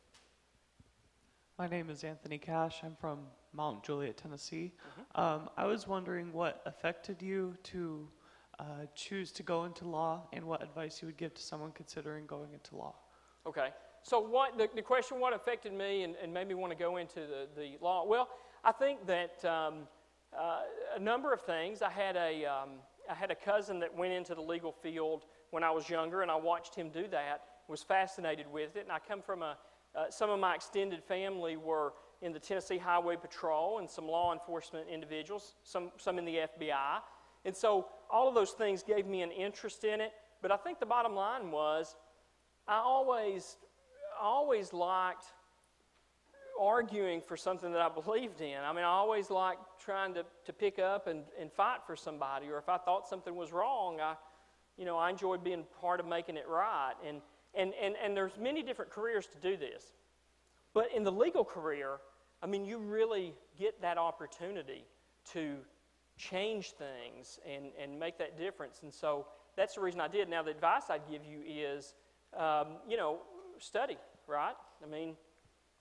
My name is Anthony Cash. I'm from Mount Juliet, Tennessee. I was wondering what affected you to choose to go into law, and what advice you would give to someone considering going into law. Okay. So the question, what affected me and made me want to go into the law? Well, I think that a number of things. I had a cousin that went into the legal field when I was younger, and I watched him do that, was fascinated with it. And I come from some of my extended family were in the Tennessee Highway Patrol and some law enforcement individuals, some in the FBI. And so all of those things gave me an interest in it. But I think the bottom line was I always liked arguing for something that I believed in. I mean, I always liked trying to pick up and fight for somebody, or if I thought something was wrong, I enjoyed being part of making it right. And there's many different careers to do this. But in the legal career, I mean, you really get that opportunity to change things and make that difference. And so that's the reason I did. Now, the advice I'd give you is, study, right? I mean,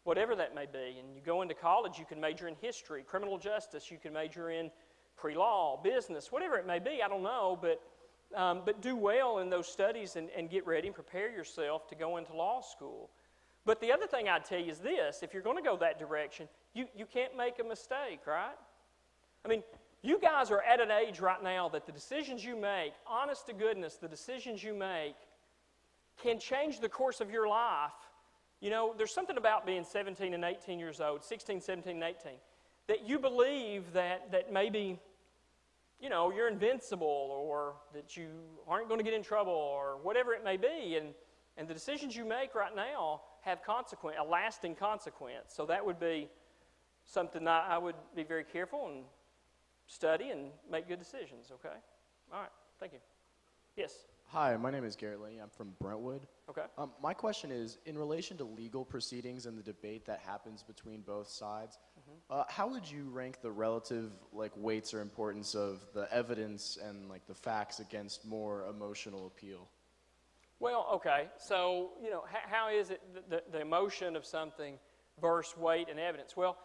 whatever that may be. And you go into college, you can major in history, criminal justice, you can major in pre-law, business, whatever it may be, I don't know, but do well in those studies and get ready and prepare yourself to go into law school. But the other thing I'd tell you is this: if you're going to go that direction, you can't make a mistake, right? I mean, you guys are at an age right now that the decisions you make, honest to goodness, the decisions you make can change the course of your life. You know, there's something about being 17 and 18 years old, 16, 17, and 18, that you believe that maybe, you're invincible, or that you aren't going to get in trouble, or whatever it may be. And the decisions you make right now have a lasting consequence. So that would be something I would be very careful and study and make good decisions, okay? All right, thank you. Yes? Hi, my name is Garrett Laney. I'm from Brentwood. Okay. My question is, in relation to legal proceedings and the debate that happens between both sides, how would you rank the relative weights or importance of the evidence and the facts against more emotional appeal? Well, okay, so, how is it the emotion of something versus weight and evidence? Well,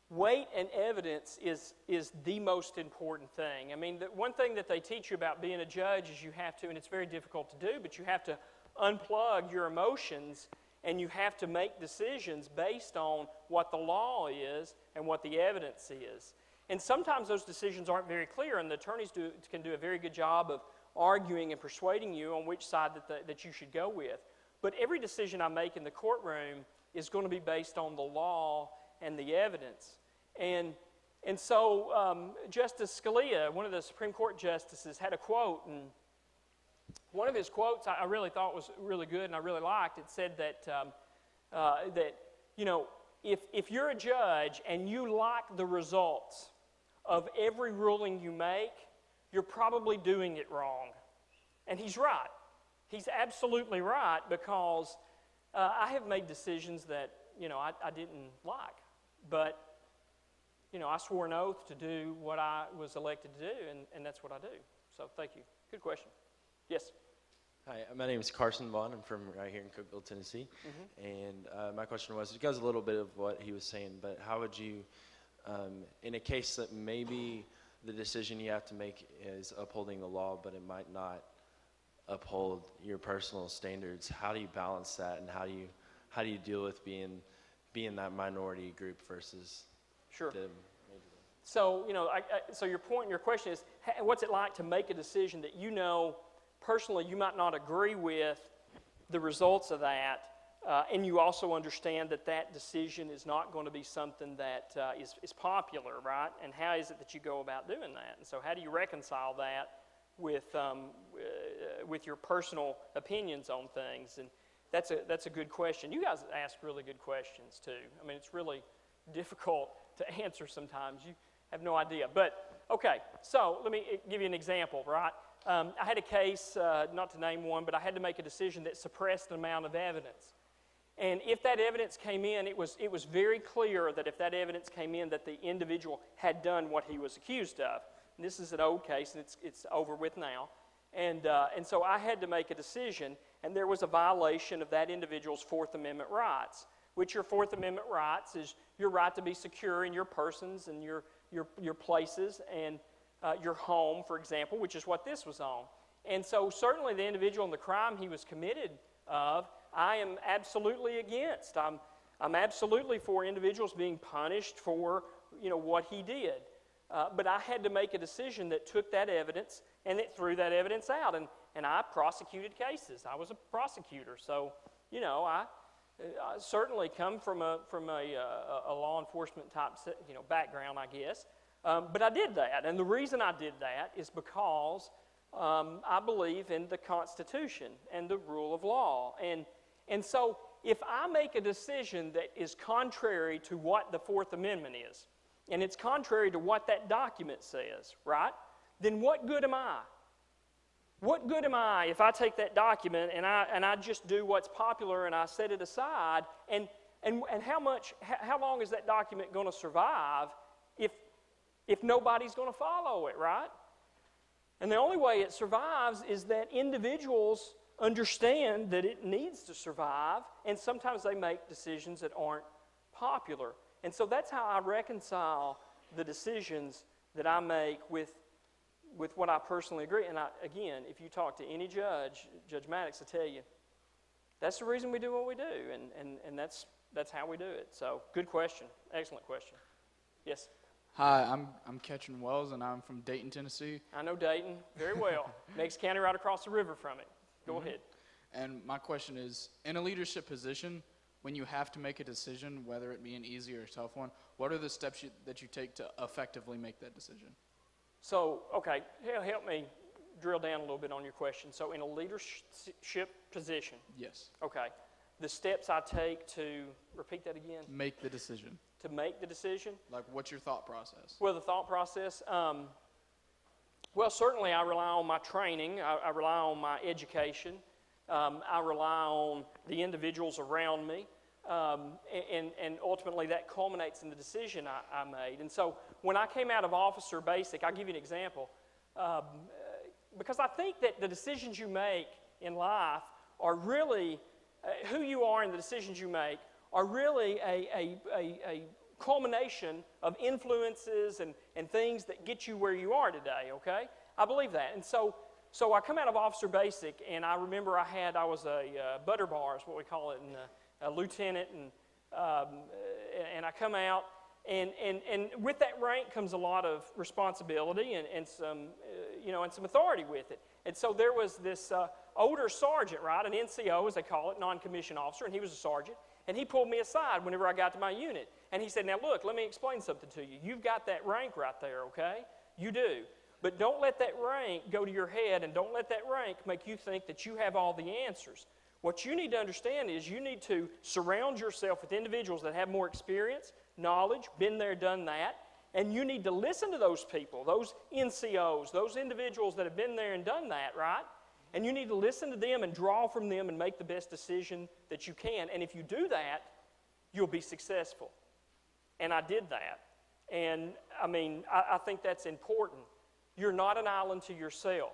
weight and evidence is the most important thing. I mean, the one thing that they teach you about being a judge is you have to, and it's very difficult to do, but you have to unplug your emotions and you have to make decisions based on what the law is and what the evidence is. And sometimes those decisions aren't very clear, and the attorneys can do a very good job of arguing and persuading you on which side that you should go with. But every decision I make in the courtroom is going to be based on the law and the evidence. And so Justice Scalia, one of the Supreme Court justices, had a quote, and one of his quotes I really thought was really good and I really liked. It said that if you're a judge and you like the results of every ruling you make, you're probably doing it wrong. And he's right. He's absolutely right, because I have made decisions that, I didn't like. But, I swore an oath to do what I was elected to do, and that's what I do. So thank you. Good question. Yes? Hi, my name is Carson Vaughn. I'm from right here in Cookeville, Tennessee. And my question was, it goes a little bit of what he was saying, but how would you, in a case that maybe the decision you have to make is upholding the law, but it might not uphold your personal standards, how do you balance that, and how do you deal with being that minority group versus Sure. the So, so your question is, what's it like to make a decision that personally you might not agree with the results of that, and you also understand that decision is not going to be something that is popular, right? And how is it that you go about doing that? And so how do you reconcile that with your personal opinions on things? And that's a good question. You guys ask really good questions too. I mean, it's really difficult to answer sometimes. You have no idea. But, okay, so let me give you an example, right? I had a case, not to name one, but I had to make a decision that suppressed an amount of evidence. And if that evidence came in, it was very clear that if that evidence came in, that the individual had done what he was accused of. And this is an old case, and it's over with now. And so I had to make a decision, and there was a violation of that individual's Fourth Amendment rights, which your Fourth Amendment rights is your right to be secure in your persons and your places and your home, for example, which is what this was on. And so certainly the individual and the crime he was committed of, I am absolutely against. I'm absolutely for individuals being punished for what he did. But I had to make a decision that took that evidence and it threw that evidence out. And I prosecuted cases. I was a prosecutor. So, certainly come from a law enforcement type background, I guess. But I did that, and the reason I did that is because I believe in the Constitution and the rule of law. And so if I make a decision that is contrary to what the Fourth Amendment is, and it's contrary to what that document says, right, then what good am I? What good am I if I take that document and I just do what's popular and I set it aside? And how long is that document going to survive if nobody's going to follow it, right? And the only way it survives is that individuals understand that it needs to survive, and sometimes they make decisions that aren't popular. And so that's how I reconcile the decisions that I make with what I personally agree. And again, if you talk to any judge, Judge Maddox will tell you, that's the reason we do what we do, and that's how we do it. So, good question. Excellent question. Yes? Hi, I'm Ketron Wells, and I'm from Dayton, Tennessee. I know Dayton very well. Meigs County right across the river from it. Go ahead. And my question is, in a leadership position, when you have to make a decision, whether it be an easy or a tough one, what are the steps that you take to effectively make that decision? So, okay, help me drill down a little bit on your question. So, in a leadership position. Yes. Okay. The steps I take to, repeat that again? Make the decision. To make the decision? Like, what's your thought process? Well, the thought process, well, certainly I rely on my training. I rely on my education. I rely on the individuals around me. And ultimately that culminates in the decision I made. And so when I came out of Officer Basic, I'll give you an example. Because I think that the decisions you make in life are really, who you are and the decisions you make are really a culmination of influences and things that get you where you are today, okay? I believe that. And so I come out of Officer Basic, and I remember I was a butter bar is what we call it, and a lieutenant, and I come out, and with that rank comes a lot of responsibility and some, and some authority with it. And so there was this older sergeant, right, an NCO as they call it, non-commissioned officer, and he was a sergeant, and he pulled me aside whenever I got to my unit, and he said, now look, let me explain something to you. You've got that rank right there, okay? You do. But don't let that rank go to your head, and don't let that rank make you think that you have all the answers. What you need to understand is you need to surround yourself with individuals that have more experience, knowledge, been there, done that, and you need to listen to those people, those NCOs, those individuals that have been there and done that, right? And you need to listen to them and draw from them and make the best decision that you can. And if you do that, you'll be successful. And I did that. And, I think that's important. You're not an island to yourself.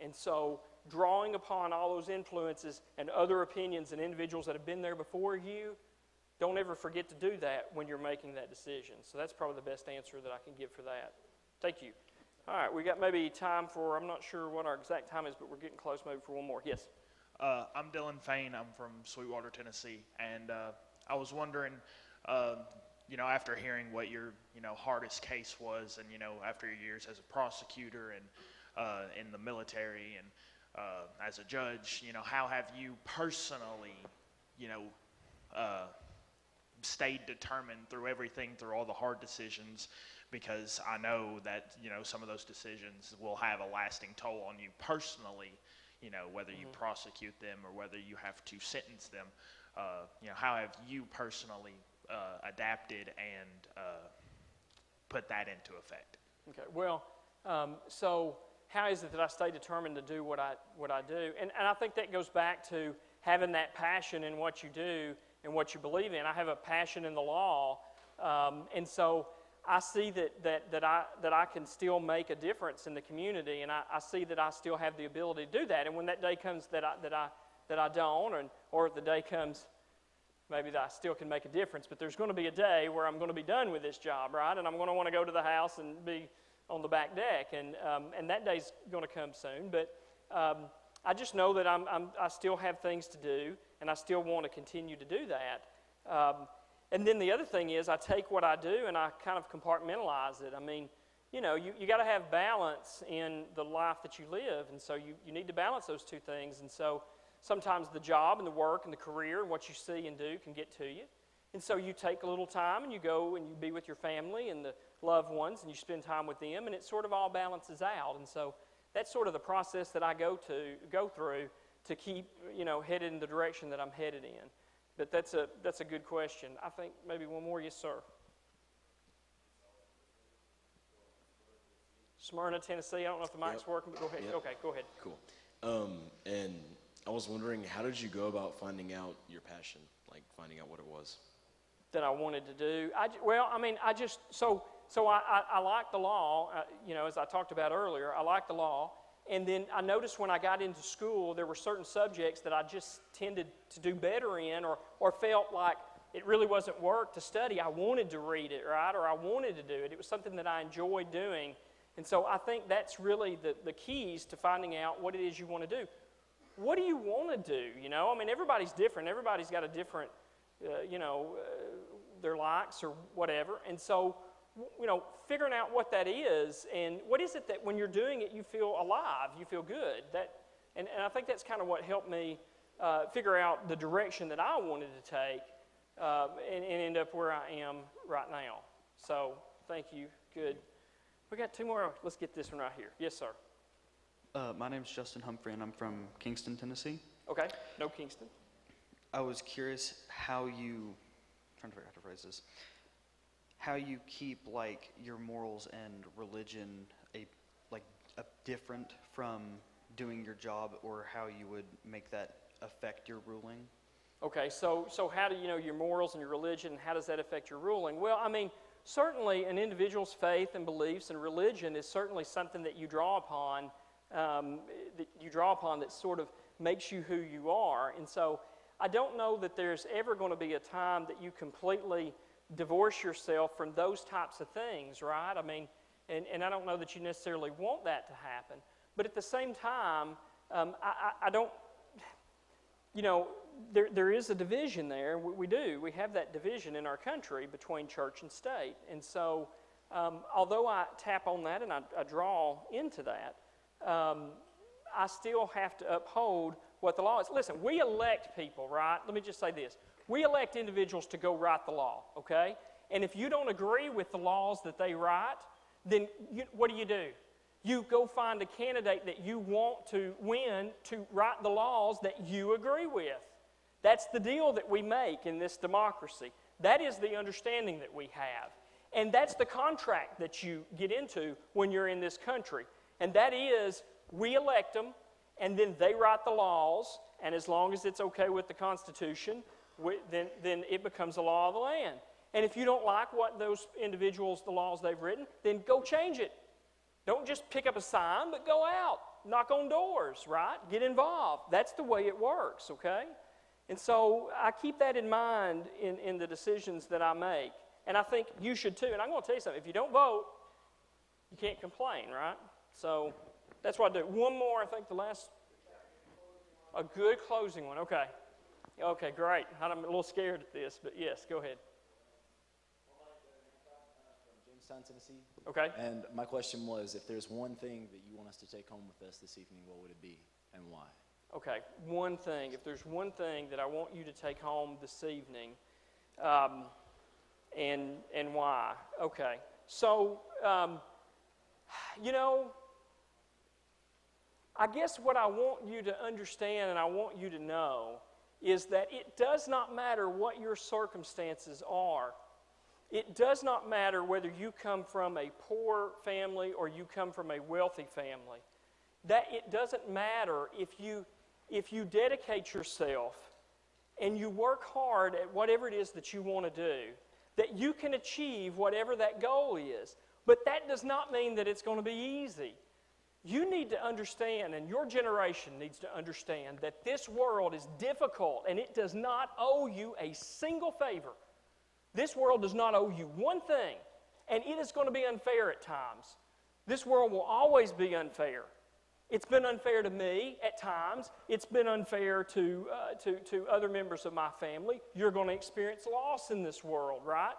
And so drawing upon all those influences and other opinions and individuals that have been there before you, don't ever forget to do that when you're making that decision. So that's probably the best answer that I can give for that. Thank you. All right, we got maybe time for, I'm not sure what our exact time is, but we're getting close maybe for one more. Yes? I'm Dylan Fain. I'm from Sweetwater, Tennessee. And I was wondering, after hearing what your, hardest case was and, after your years as a prosecutor and in the military and as a judge, how have you personally, stayed determined through everything, through all the hard decisions? Because I know that, some of those decisions will have a lasting toll on you personally, whether you prosecute them or whether you have to sentence them. How have you personally adapted and put that into effect? Okay, well, so how is it that I stay determined to do what I do? And I think that goes back to having that passion in what you do and what you believe in. I have a passion in the law, and so I see that I can still make a difference in the community, and I see that I still have the ability to do that. And when that day comes that I don't, or if the day comes maybe that I still can make a difference, but there's going to be a day where I'm going to be done with this job, right? And I'm going to want to go to the house and be on the back deck, and that day's going to come soon. But I just know that I still have things to do, and I still want to continue to do that. And then the other thing is I take what I do and I kind of compartmentalize it. You got to have balance in the life that you live, and so you need to balance those two things. And so sometimes the job and the work and the career and what you see and do can get to you. And so you take a little time and you go and you be with your family and the loved ones and you spend time with them, and it sort of all balances out. And so that's sort of the process that I go through to keep, headed in the direction that I'm headed in. But that's a good question. I think maybe one more. Yes, sir. Smyrna, Tennessee. I don't know if the mic's working, but go ahead. Yep. Okay, go ahead. Cool. And I was wondering, how did you go about finding out your passion, like finding out what it was? That I wanted to do. I like the law. As I talked about earlier, I like the law. And then I noticed when I got into school, there were certain subjects that I just tended to do better in, or felt like it really wasn't work to study. I wanted to read it, right? Or I wanted to do it. It was something that I enjoyed doing. And so I think that's really the keys to finding out what it is you want to do. What do you want to do? Everybody's different. Everybody's got a different, their likes or whatever. And so, figuring out what that is and what is it that when you're doing it you feel alive, you feel good. And I think that's kind of what helped me figure out the direction that I wanted to take and end up where I am right now. So, thank you. Good. We got two more. Let's get this one right here. Yes, sir. My name's Justin Humphrey, and I'm from Kingston, Tennessee. Okay. No Kingston. I was curious how you, trying to figure out how to phrase this, how you keep your morals and religion different from doing your job, or how you would make that affect your ruling. Okay. So how do your morals and your religion? How does that affect your ruling? Well, certainly an individual's faith and beliefs and religion is certainly something that you draw upon. That sort of makes you who you are. And so I don't know that there's ever going to be a time that you completely divorce yourself from those types of things, right? And I don't know that you necessarily want that to happen. But at the same time, I don't, there is a division there. We do. We have that division in our country between church and state. And so although I tap on that and I draw into that, I still have to uphold what the law is. Listen, we elect people, right? Let me just say this. We elect individuals to go write the law, okay? And if you don't agree with the laws that they write, then what do? You go find a candidate that you want to win to write the laws that you agree with. That's the deal that we make in this democracy. That is the understanding that we have. And that's the contract that you get into when you're in this country. And that is, we elect them, and then they write the laws, and as long as it's okay with the Constitution, then it becomes the law of the land. And if you don't like what those individuals, the laws they've written, then go change it. Don't just pick up a sign, but go out, knock on doors, right? Get involved. That's the way it works, okay? And so I keep that in mind in the decisions that I make. And I think you should too. And I'm going to tell you something. If you don't vote, you can't complain, right? So that's what I do. One more, I think the last, a good closing one. Okay. Okay, great. I'm a little scared at this, but yes, go ahead. From Jamestown, Tennessee. Okay. And my question was, if there's one thing that you want us to take home with us this evening, what would it be and why? Okay, one thing. If there's one thing that I want you to take home this evening, and why? Okay. So, I guess what I want you to understand and I want you to know is that it does not matter what your circumstances are. It does not matter whether you come from a poor family or you come from a wealthy family. That it doesn't matter if you dedicate yourself and you work hard at whatever it is that you want to do, that you can achieve whatever that goal is. But that does not mean that it's going to be easy. You need to understand, and your generation needs to understand, that this world is difficult and it does not owe you a single favor. This world does not owe you one thing, and it is going to be unfair at times. This world will always be unfair. It's been unfair to me at times. It's been unfair to other members of my family. You're going to experience loss in this world, right?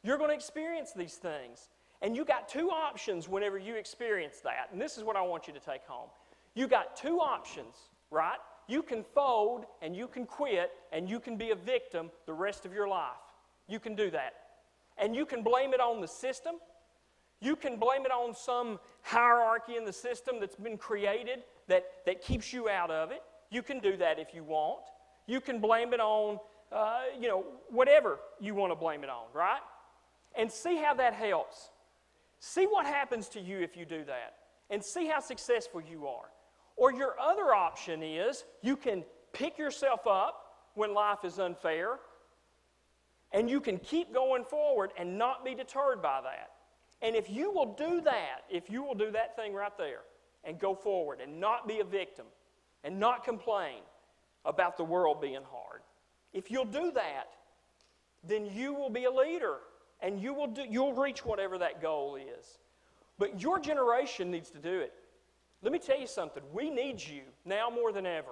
You're going to experience these things. And you got two options whenever you experience that. And this is what I want you to take home. You got two options, right? you can fold and you can quit and you can be a victim the rest of your life. You can do that. And you can blame it on the system. You can blame it on some hierarchy in the system that's been created that keeps you out of it. You can do that if you want. You can blame it on, whatever you want to blame it on, right? And see how that helps. See what happens to you if you do that. And see how successful you are. Or your other option is you can pick yourself up when life is unfair, and you can keep going forward and not be deterred by that. And if you will do that, if you will do that thing right there and go forward and not be a victim and not complain about the world being hard, if you'll do that, then you will be a leader and you'll reach whatever that goal is. But your generation needs to do it. Let me tell you something. We need you now more than ever.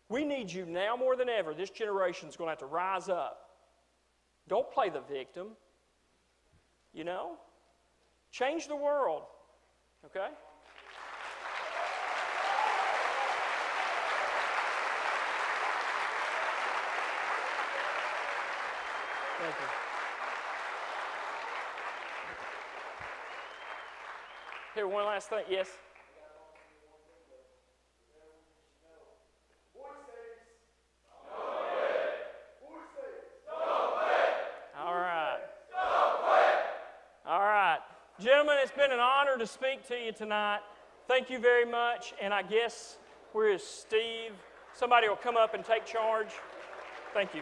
We need you now more than ever. This generation is going to have to rise up. Don't play the victim. You know? Change the world. Okay? Thank you. Here, one last thing. Yes? Gentlemen, it's been an honor to speak to you tonight. Thank you very much. And I guess, where is Steve? Somebody will come up and take charge. Thank you.